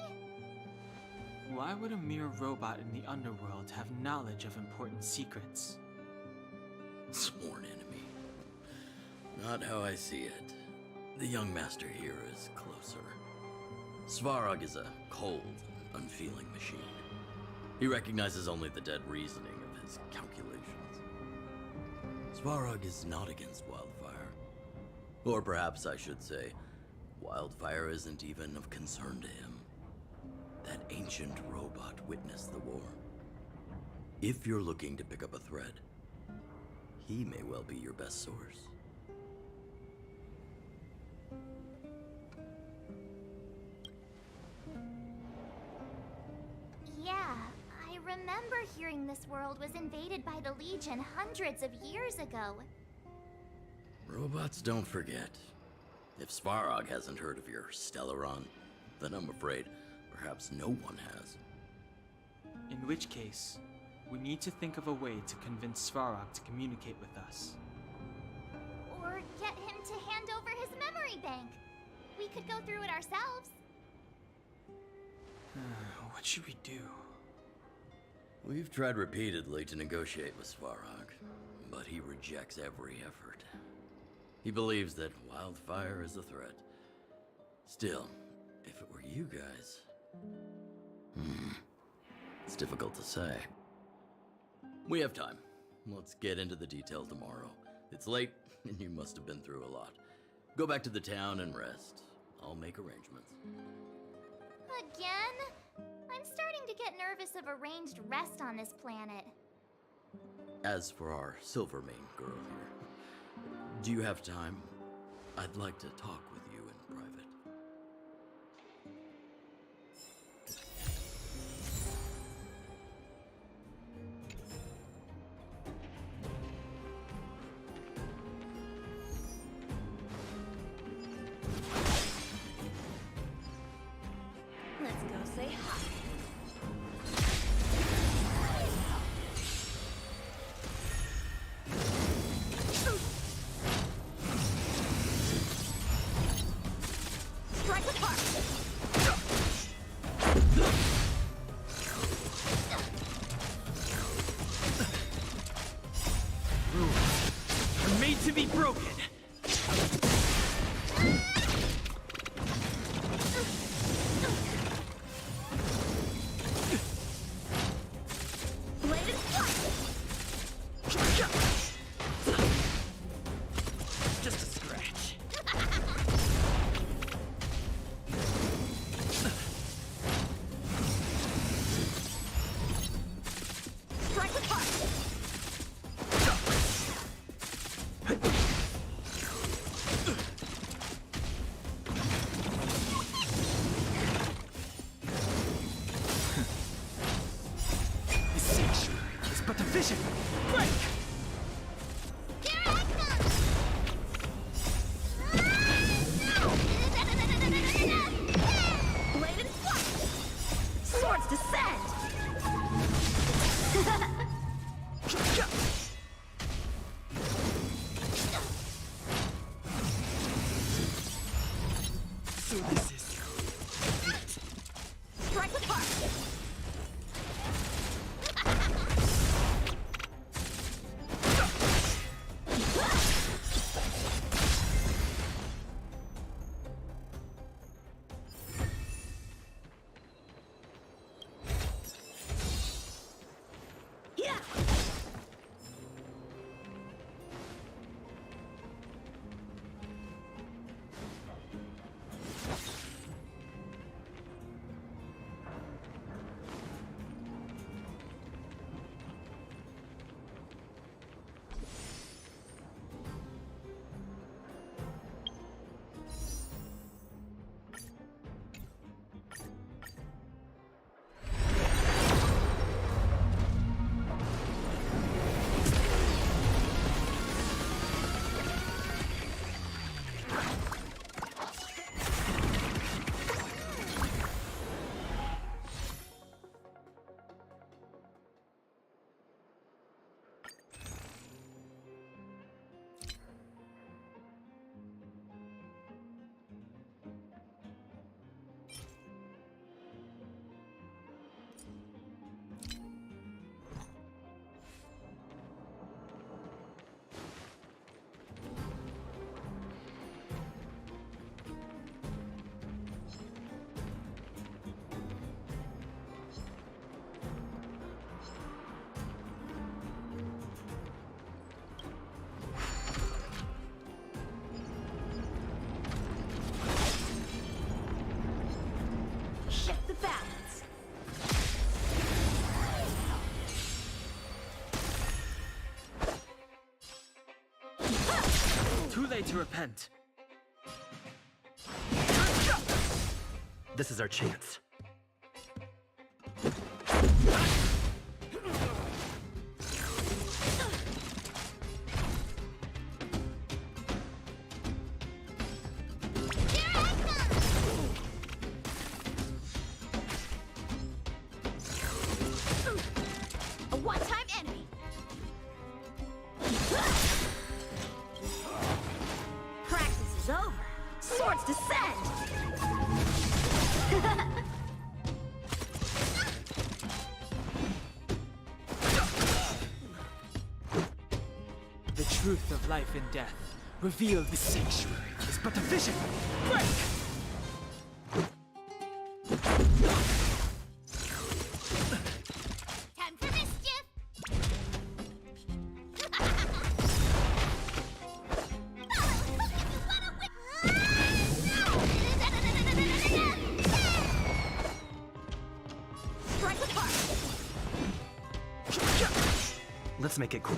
Why would a mere robot in the underworld have knowledge of important secrets? Sworn enemy. Not how I see it. The young master here is closer. Svarog is a cold, unfeeling machine. He recognizes only the dead reasoning of his calculations. Svarog is not against Wildfire. Or perhaps I should say, Wildfire isn't even of concern to him. That ancient robot witnessed the war. If you're looking to pick up a thread, he may well be your best source. Yeah, I remember hearing this world was invaded by the Legion hundreds of years ago. Robots don't forget. If Svarog hasn't heard of your Stellaron, then I'm afraid perhaps no one has. In which case, we need to think of a way to convince Svarog to communicate with us. Or get him to hand over his memory bank. We could go through it ourselves. What should we do? We've tried repeatedly to negotiate with Svarog, but he rejects every effort. He believes that Wildfire is a threat. Still, if it were you guys... it's difficult to say. We have time. Let's get into the detail tomorrow. It's late, and you must have been through a lot. Go back to the town and rest. I'll make arrangements. Again? I'm starting to get nervous of arranged rest on this planet. As for our Silvermane girl here, Do you have time? I'd like to talk with you in private. Let's go say hi. Strike apart. Rules are made to be broken. Blade and strike. Just a scratch. Strike apart. This sanctuary is but a vision. Break! Blade and strike. Swords descend. So this is Strike apart. Yeah. Shift the balance. too late to repent. This is our chance. A one-time enemy. Practice is over. Swords descend. The truth of life and death, revealed the sanctuary, is but a vision. Break! Time for mischief. Strike apart. Let's make it cool.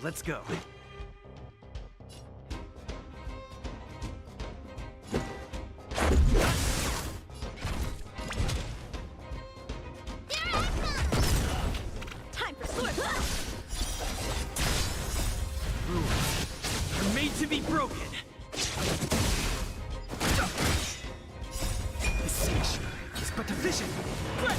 let's go. Time for sword. Rules are made to be broken. The sanctuary is but a vision. Break!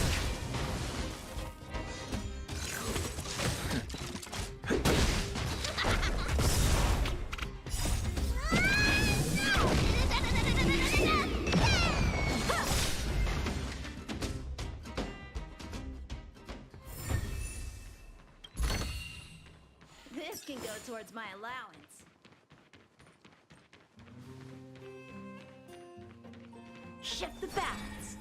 This can go towards my allowance. Shift the balance.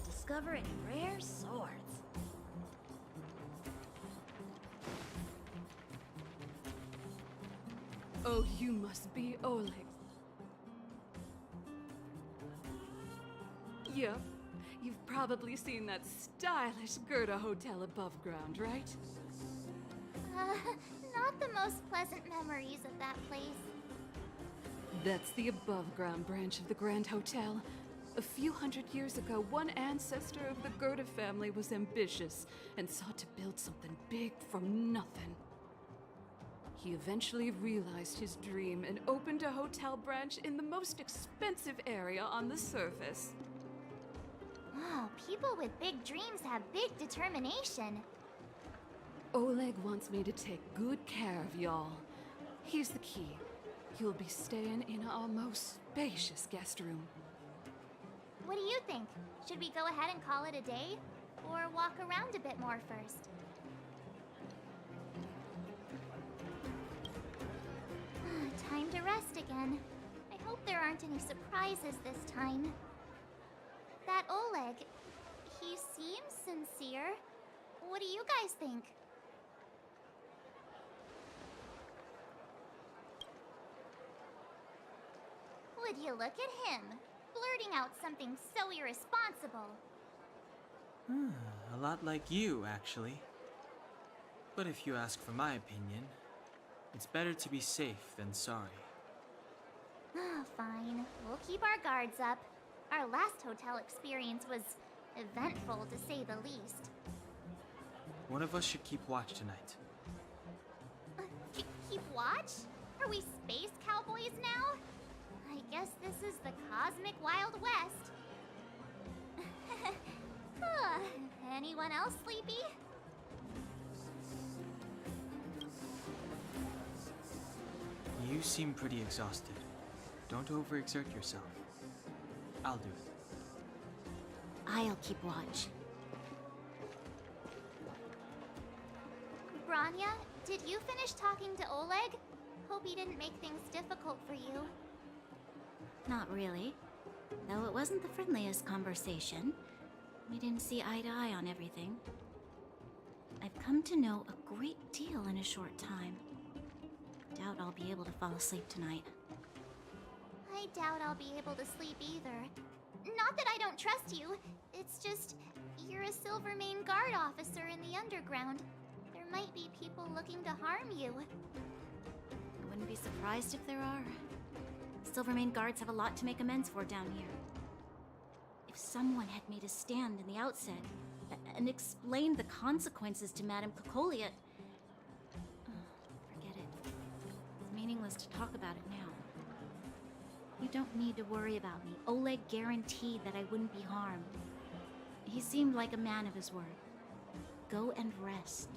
discover any rare swords. Oh, you must be Oleg. Yep. You've probably seen that stylish Gerda hotel above ground, right? Not the most pleasant memories of that place. That's the above-ground branch of the Grand Hotel. A few hundred years ago, one ancestor of the Gerda family was ambitious and sought to build something big from nothing. He eventually realized his dream and opened a hotel branch in the most expensive area on the surface. Wow, people with big dreams have big determination. Oleg wants me to take good care of y'all. Here's the key. You'll be staying in our most spacious guest room. What do you think? Should we go ahead and call it a day? Or walk around a bit more first? Time to rest again. I hope there aren't any surprises this time. That Oleg, he seems sincere. What do you guys think? Would you look at him, blurting out something so irresponsible? A lot like you, actually. But if you ask for my opinion, it's better to be safe than sorry. Fine. We'll keep our guards up. Our last hotel experience was eventful, to say the least. One of us should keep watch tonight. Keep watch? Are we space cowboys now? I guess this is the cosmic Wild West. Anyone else sleepy? You seem pretty exhausted. Don't overexert yourself. I'll do it. I'll keep watch. Branya, did you finish talking to Oleg? Hope he didn't make things difficult for you. Not really. Though it wasn't the friendliest conversation. We didn't see eye to eye on everything. I've come to know a great deal in a short time. Doubt I'll be able to fall asleep tonight. I doubt I'll be able to sleep either. Not that I don't trust you. It's just, you're a Silvermane Guard officer in the underground. There might be people looking to harm you. I wouldn't be surprised if there are. Silvermane Guards have a lot to make amends for down here. If someone had made a stand in the outset and explained the consequences to Madame Cocolia... forget it. It's meaningless to talk about it now. You don't need to worry about me. Oleg guaranteed that I wouldn't be harmed. He seemed like a man of his word. Go and rest.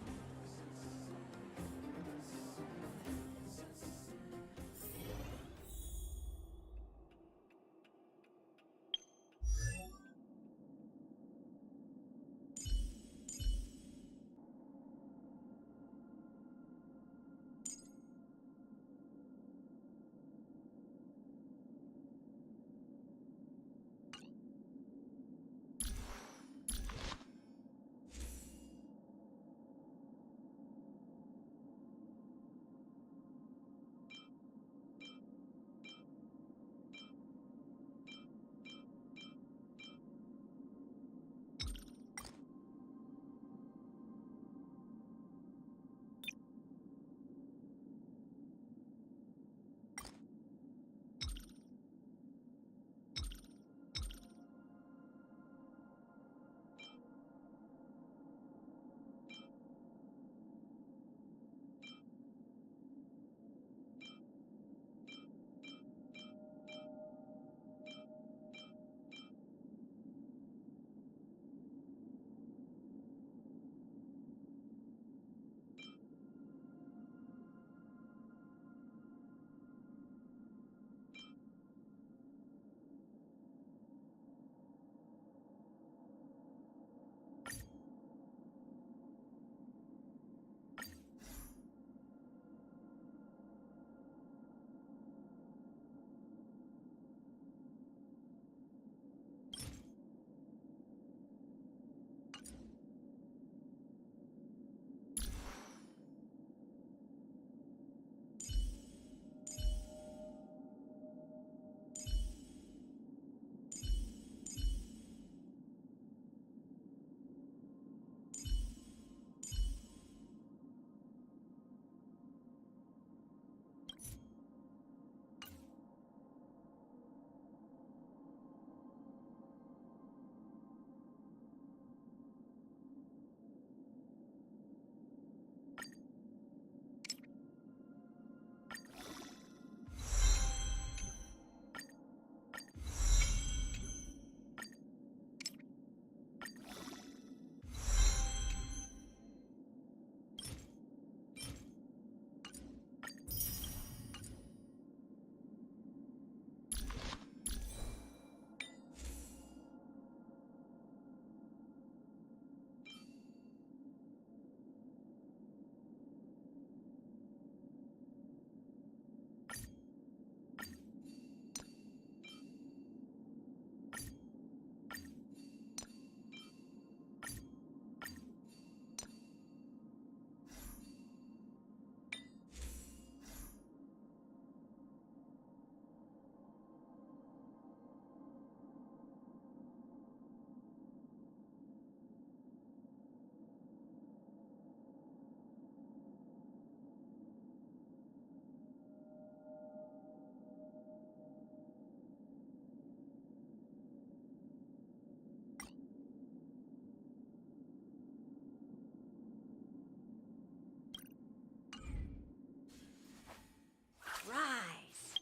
Rise.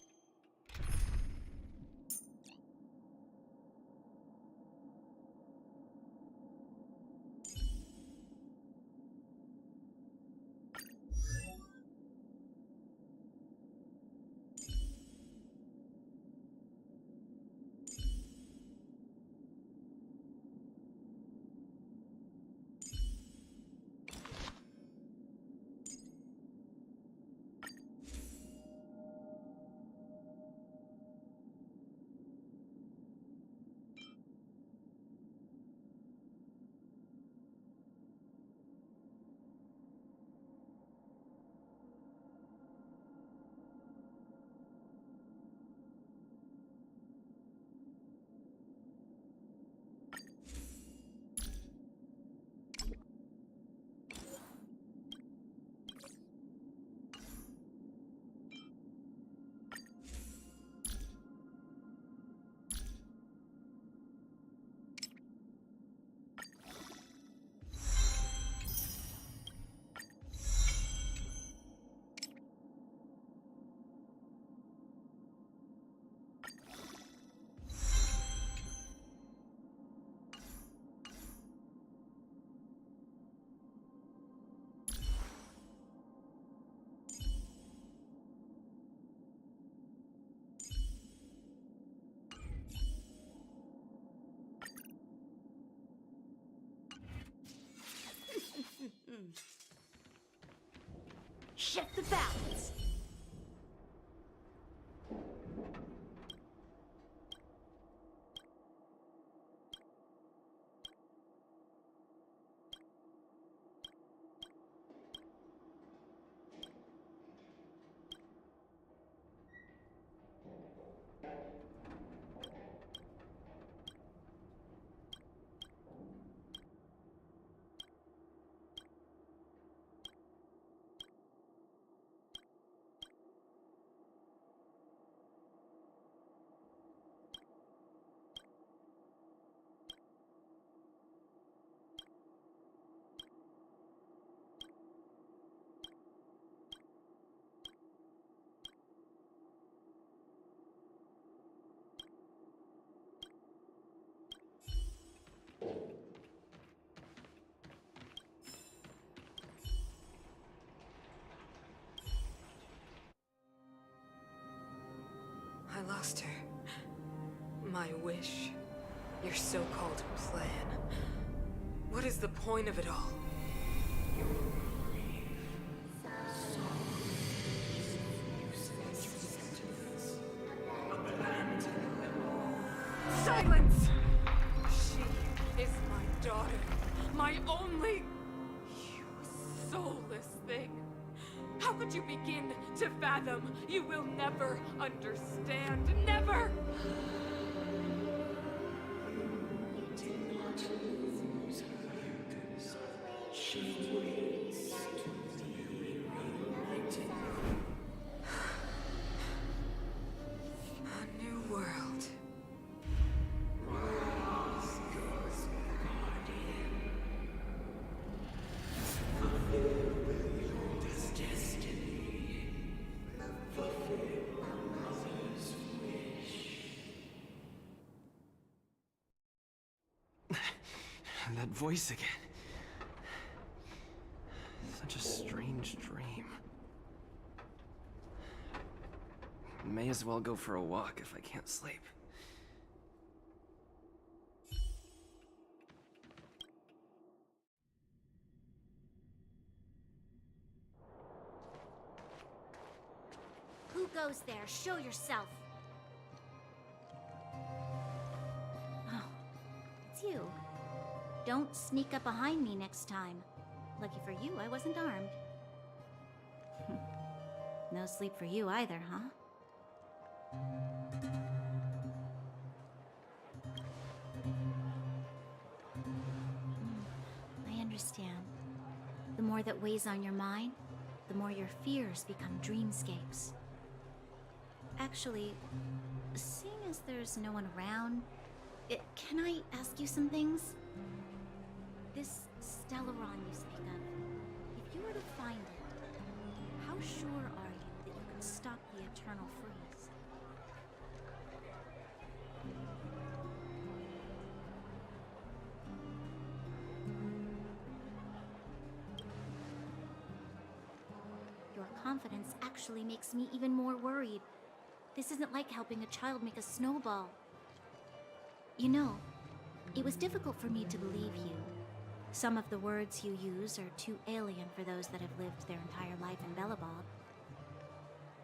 Shift the balance. I lost her. My wish. Your so-called plan. What is the point of it all? Silence! She is my daughter. My only... You soulless thing. How could you begin to fathom? You will never understand. Never! A new world. That voice again. Such a strange dream. May as well go for a walk if I can't sleep. Who goes there? Show yourself. Oh, it's you. Don't sneak up behind me next time. Lucky for you, I wasn't armed. No sleep for you either, huh? I understand. The more that weighs on your mind, the more your fears become dreamscapes. Actually, seeing as there's no one around, can I ask you some things? This Stellaron you speak of, if you were to find it, how sure are you that you can stop the eternal freeze? Your confidence actually makes me even more worried. This isn't like helping a child make a snowball. You know, it was difficult for me to believe you. Some of the words you use are too alien for those that have lived their entire life in Belobog.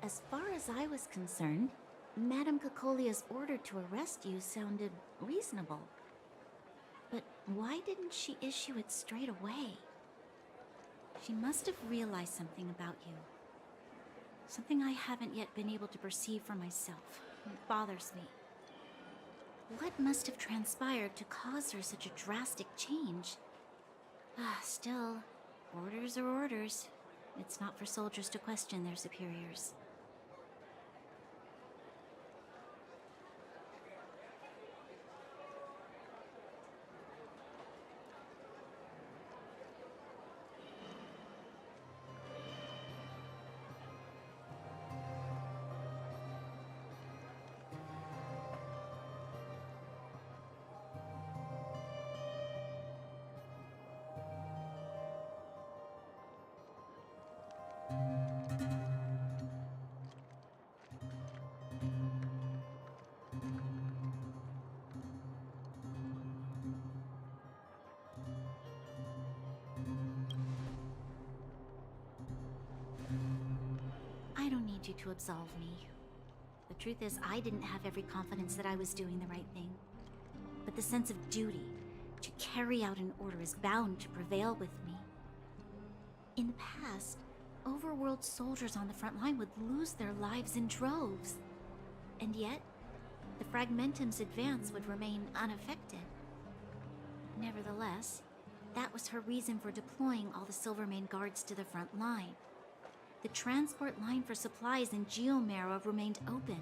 As far as I was concerned, Madame Cocolia's order to arrest you sounded reasonable. But why didn't she issue it straight away? She must have realized something about you. Something I haven't yet been able to perceive for myself. It bothers me. What must have transpired to cause her such a drastic change? Still, orders are orders. It's not for soldiers to question their superiors. I don't need you to absolve me. The truth is, I didn't have every confidence that I was doing the right thing. But the sense of duty to carry out an order is bound to prevail with me. In the past, overworld soldiers on the front line would lose their lives in droves. And yet, the Fragmentum's advance would remain unaffected. Nevertheless, that was her reason for deploying all the Silvermane guards to the front line. The transport line for supplies in Geomarrow remained open.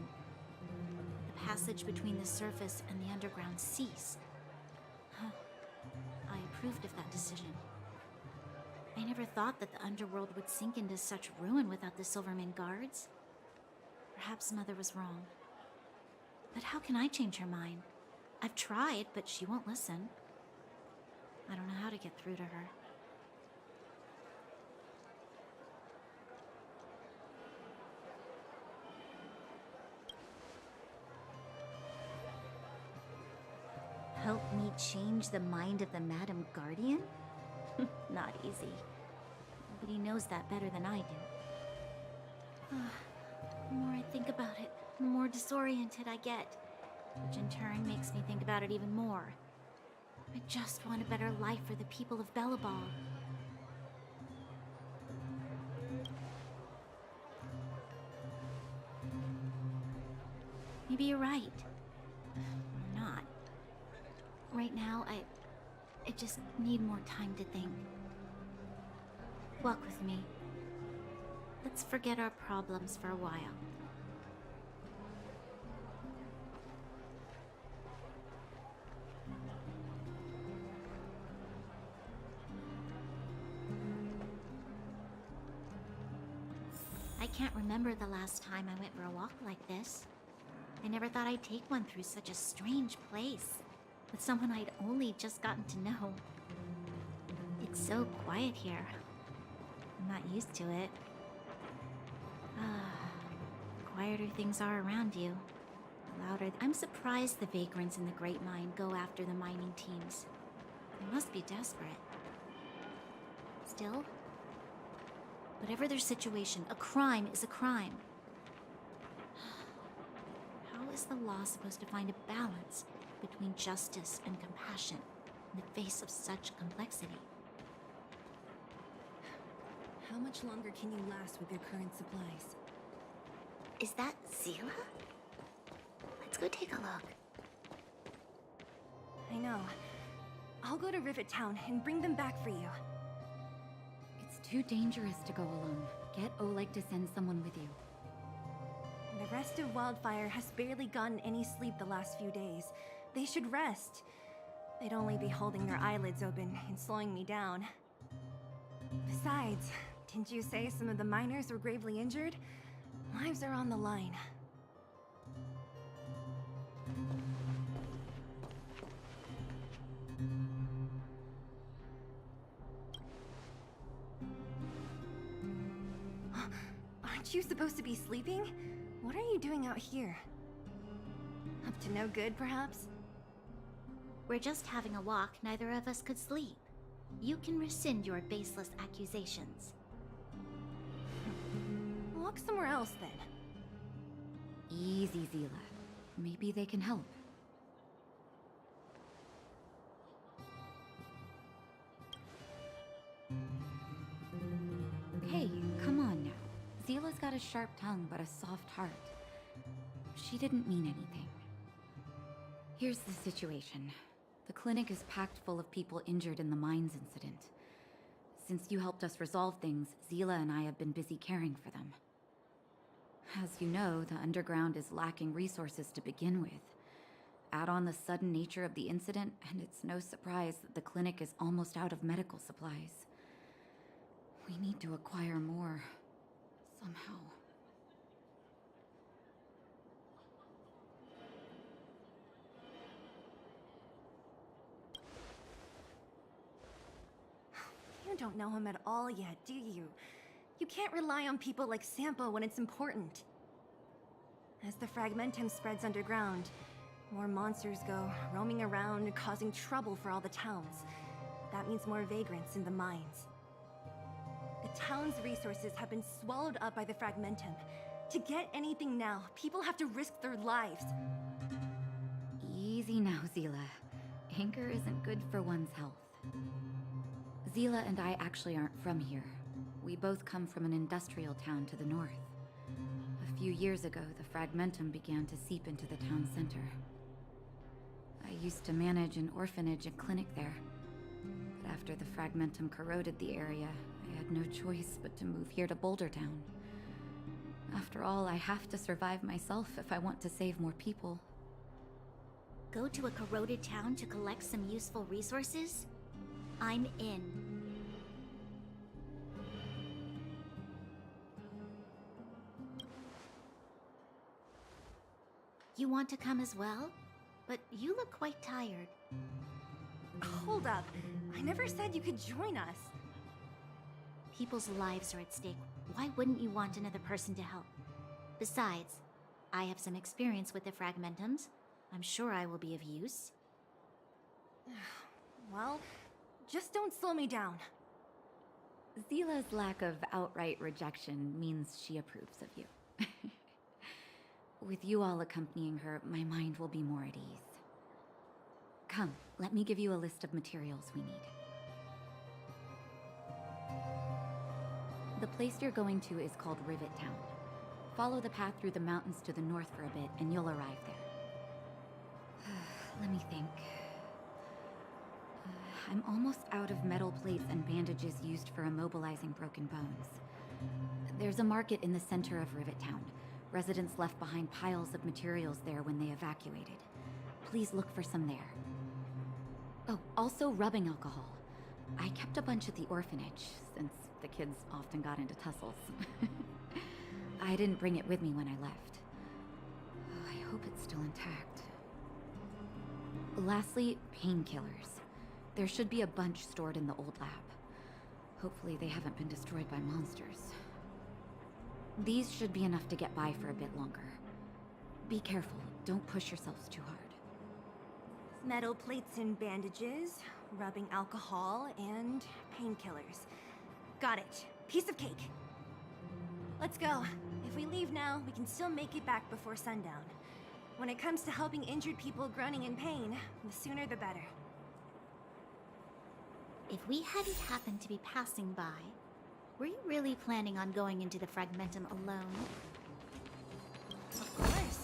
The passage between the surface and the underground ceased. I approved of that decision. I never thought that the underworld would sink into such ruin without the Silvermane guards. Perhaps Mother was wrong. But how can I change her mind? I've tried, but she won't listen. I don't know how to get through to her. Help me change the mind of the Madam Guardian? Not easy. Nobody knows that better than I do. The more I think about it, the more disoriented I get, which in turn makes me think about it even more. I just want a better life for the people of Belobog. Maybe you're right. Or not. Right now, I just need more time to think. Walk with me. Let's forget our problems for a while. I can't remember the last time I went for a walk like this. I never thought I'd take one through such a strange place. with someone I'd only just gotten to know. It's so quiet here. I'm not used to it. Quieter things are around you, the louder. I'm surprised the vagrants in the Great Mine go after the mining teams. They must be desperate. Still, whatever their situation, a crime is a crime. How is the law supposed to find a balance between justice and compassion in the face of such complexity? How much longer can you last with your current supplies? Is that Zila? Let's go take a look. I know. I'll go to Rivet Town and bring them back for you. It's too dangerous to go alone. Get Oleg to send someone with you. The rest of Wildfire has barely gotten any sleep the last few days. They should rest. They'd only be holding their eyelids open and slowing me down. Besides, didn't you say some of the miners were gravely injured? Lives are on the line. Aren't you supposed to be sleeping? What are you doing out here? Up to no good, perhaps? We're just having a walk. Neither of us could sleep. You can rescind your baseless accusations. Walk somewhere else, then. Easy, Zila. Maybe they can help. Hey, come on now. Zila's got a sharp tongue, but a soft heart. She didn't mean anything. Here's the situation. The clinic is packed full of people injured in the mines incident. Since you helped us resolve things, Zila and I have been busy caring for them. As you know, the underground is lacking resources to begin with. Add on the sudden nature of the incident, and it's no surprise that the clinic is almost out of medical supplies. We need to acquire more, somehow. You don't know him at all yet, do you? You can't rely on people like Sampo when it's important. As the Fragmentum spreads underground, more monsters go roaming around, causing trouble for all the towns. That means more vagrants in the mines. The town's resources have been swallowed up by the Fragmentum. To get anything now, people have to risk their lives. Easy now, Zila. Anger isn't good for one's health. Zila and I actually aren't from here. We both come from an industrial town to the north. A few years ago, the Fragmentum began to seep into the town center. I used to manage an orphanage and clinic there. But after the Fragmentum corroded the area, I had no choice but to move here to Boulder Town. After all, I have to survive myself if I want to save more people. Go to a corroded town to collect some useful resources? I'm in. You want to come as well? But you look quite tired. Hold up. I never said you could join us. People's lives are at stake. Why wouldn't you want another person to help? Besides, I have some experience with the Fragmentums. I'm sure I will be of use. Well, just don't slow me down. Zila's lack of outright rejection means she approves of you. With you all accompanying her, my mind will be more at ease. Come, let me give you a list of materials we need. The place you're going to is called Rivet Town. Follow the path through the mountains to the north for a bit, and you'll arrive there. Let me think. I'm almost out of metal plates and bandages used for immobilizing broken bones. There's a market in the center of Rivet Town. Residents left behind piles of materials there when they evacuated. Please look for some there. Oh, also rubbing alcohol. I kept a bunch at the orphanage, since the kids often got into tussles. I didn't bring it with me when I left. I hope it's still intact. Lastly, painkillers. There should be a bunch stored in the old lab. Hopefully they haven't been destroyed by monsters. These should be enough to get by for a bit longer. Be careful, don't push yourselves too hard. Metal plates and bandages, rubbing alcohol, and painkillers. Got it. Piece of cake. Let's go. If we leave now, we can still make it back before sundown. When it comes to helping injured people groaning in pain, the sooner the better. If we hadn't happened to be passing by, were you really planning on going into the Fragmentum alone? Of course.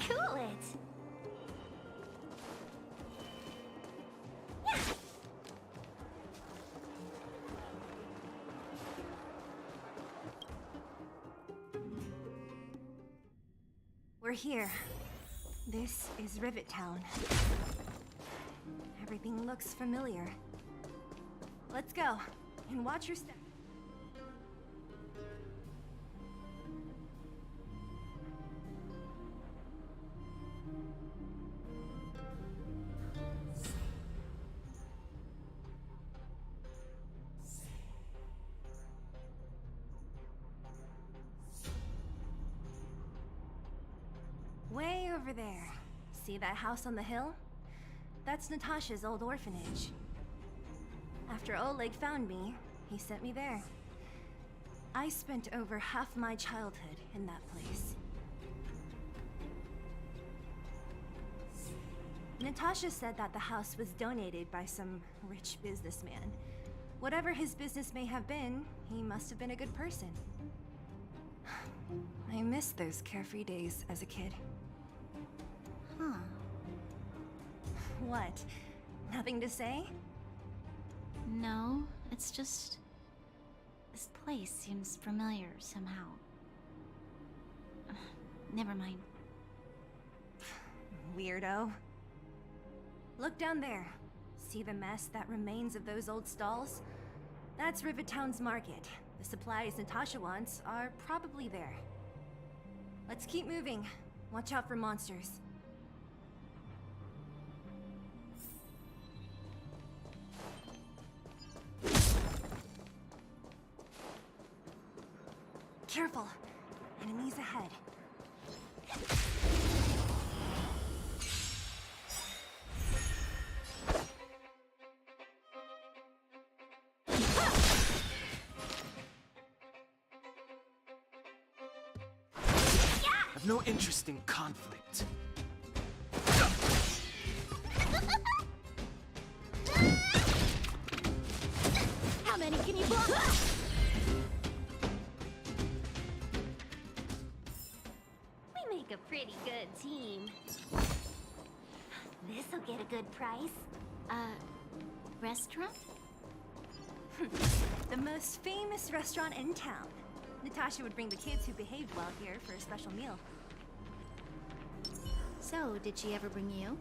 Cool it! We're here. This is Rivet Town. Everything looks familiar. Let's go, and watch your step. Way over there. See that house on the hill? That's Natasha's old orphanage. After Oleg found me, he sent me there. I spent over half my childhood in that place. Natasha said that the house was donated by some rich businessman. Whatever his business may have been, he must have been a good person. I miss those carefree days as a kid. Huh. What? Nothing to say? No, it's just... this place seems familiar somehow. Never mind. Weirdo. Look down there. See the mess that remains of those old stalls? That's Rivet Town's market. The supplies Natasha wants are probably there. Let's keep moving. Watch out for monsters. Careful. Enemies ahead. I've no interest in conflict. How many can you block? We make a pretty good team. This'll get a good price. Restaurant? The most famous restaurant in town. Natasha would bring the kids who behaved well here for a special meal. So, did she ever bring you?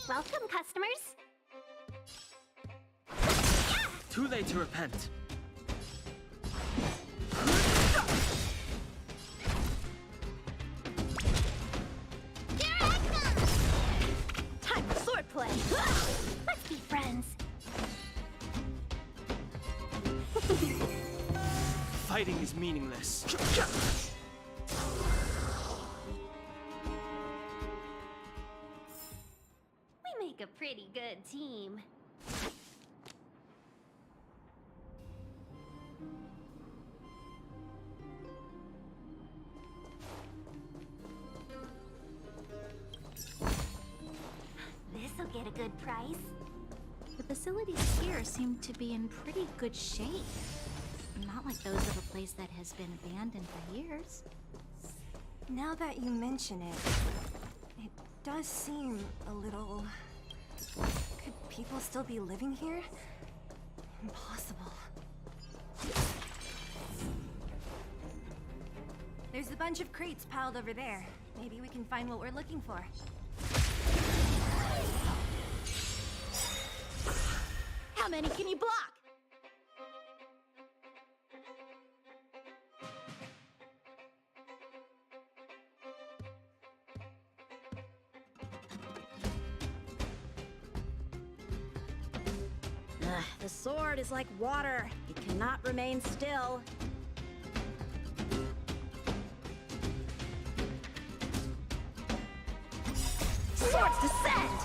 Welcome, customers. Too late to repent. Time for swordplay. Let's be friends. Fighting is meaningless. We make a pretty good team. This'll get a good price. The facilities here seem to be in pretty good shape. Not like those of a place that has been abandoned for years. Now that you mention it, does seem a little... Could people still be living here? Impossible. There's a bunch of crates piled over there. Maybe we can find what we're looking for. How many can you block? The sword is like water. It cannot remain still. Swords descend!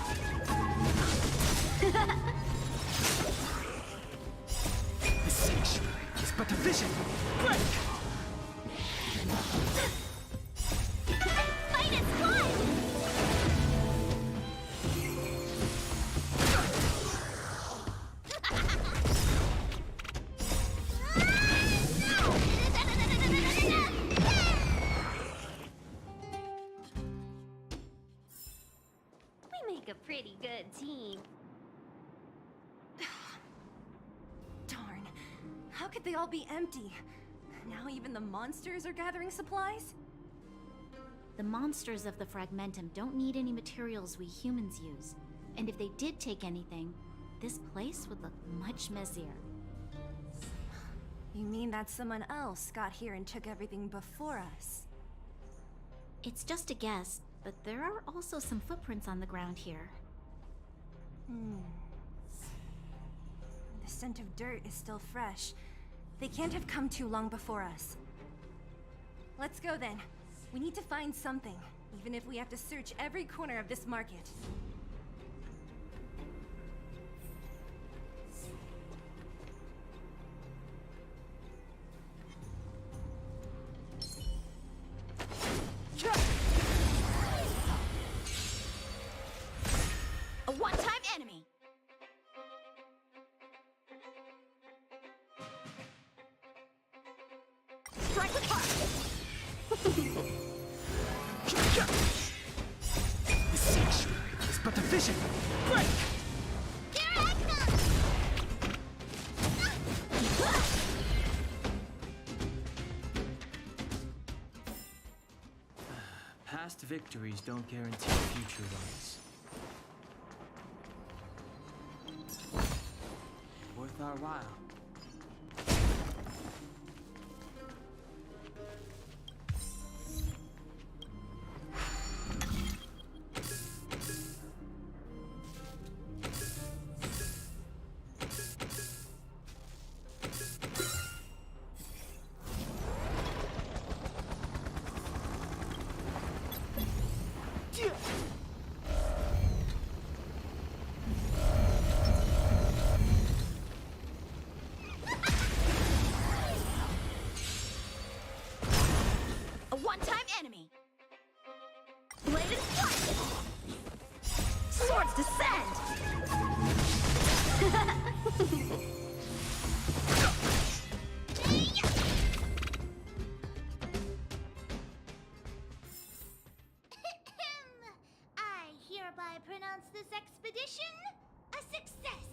The sanctuary is but a vision. Break! Fight its blood! We make a pretty good team. Darn. How could they all be empty? Now even the monsters are gathering supplies? The monsters of the Fragmentum don't need any materials we humans use. And if they did take anything, this place would look much messier. You mean that someone else got here and took everything before us? It's just a guess, but there are also some footprints on the ground here. The scent of dirt is still fresh. They can't have come too long before us. Let's go then. We need to find something, even if we have to search every corner of this market. A one-time enemy! Strike with heart! The sanctuary is but a vision. Break! Past victories don't guarantee future ones. Worth our while. A one-time enemy! Bladed strike! Swords descend! I hereby pronounce this expedition a success.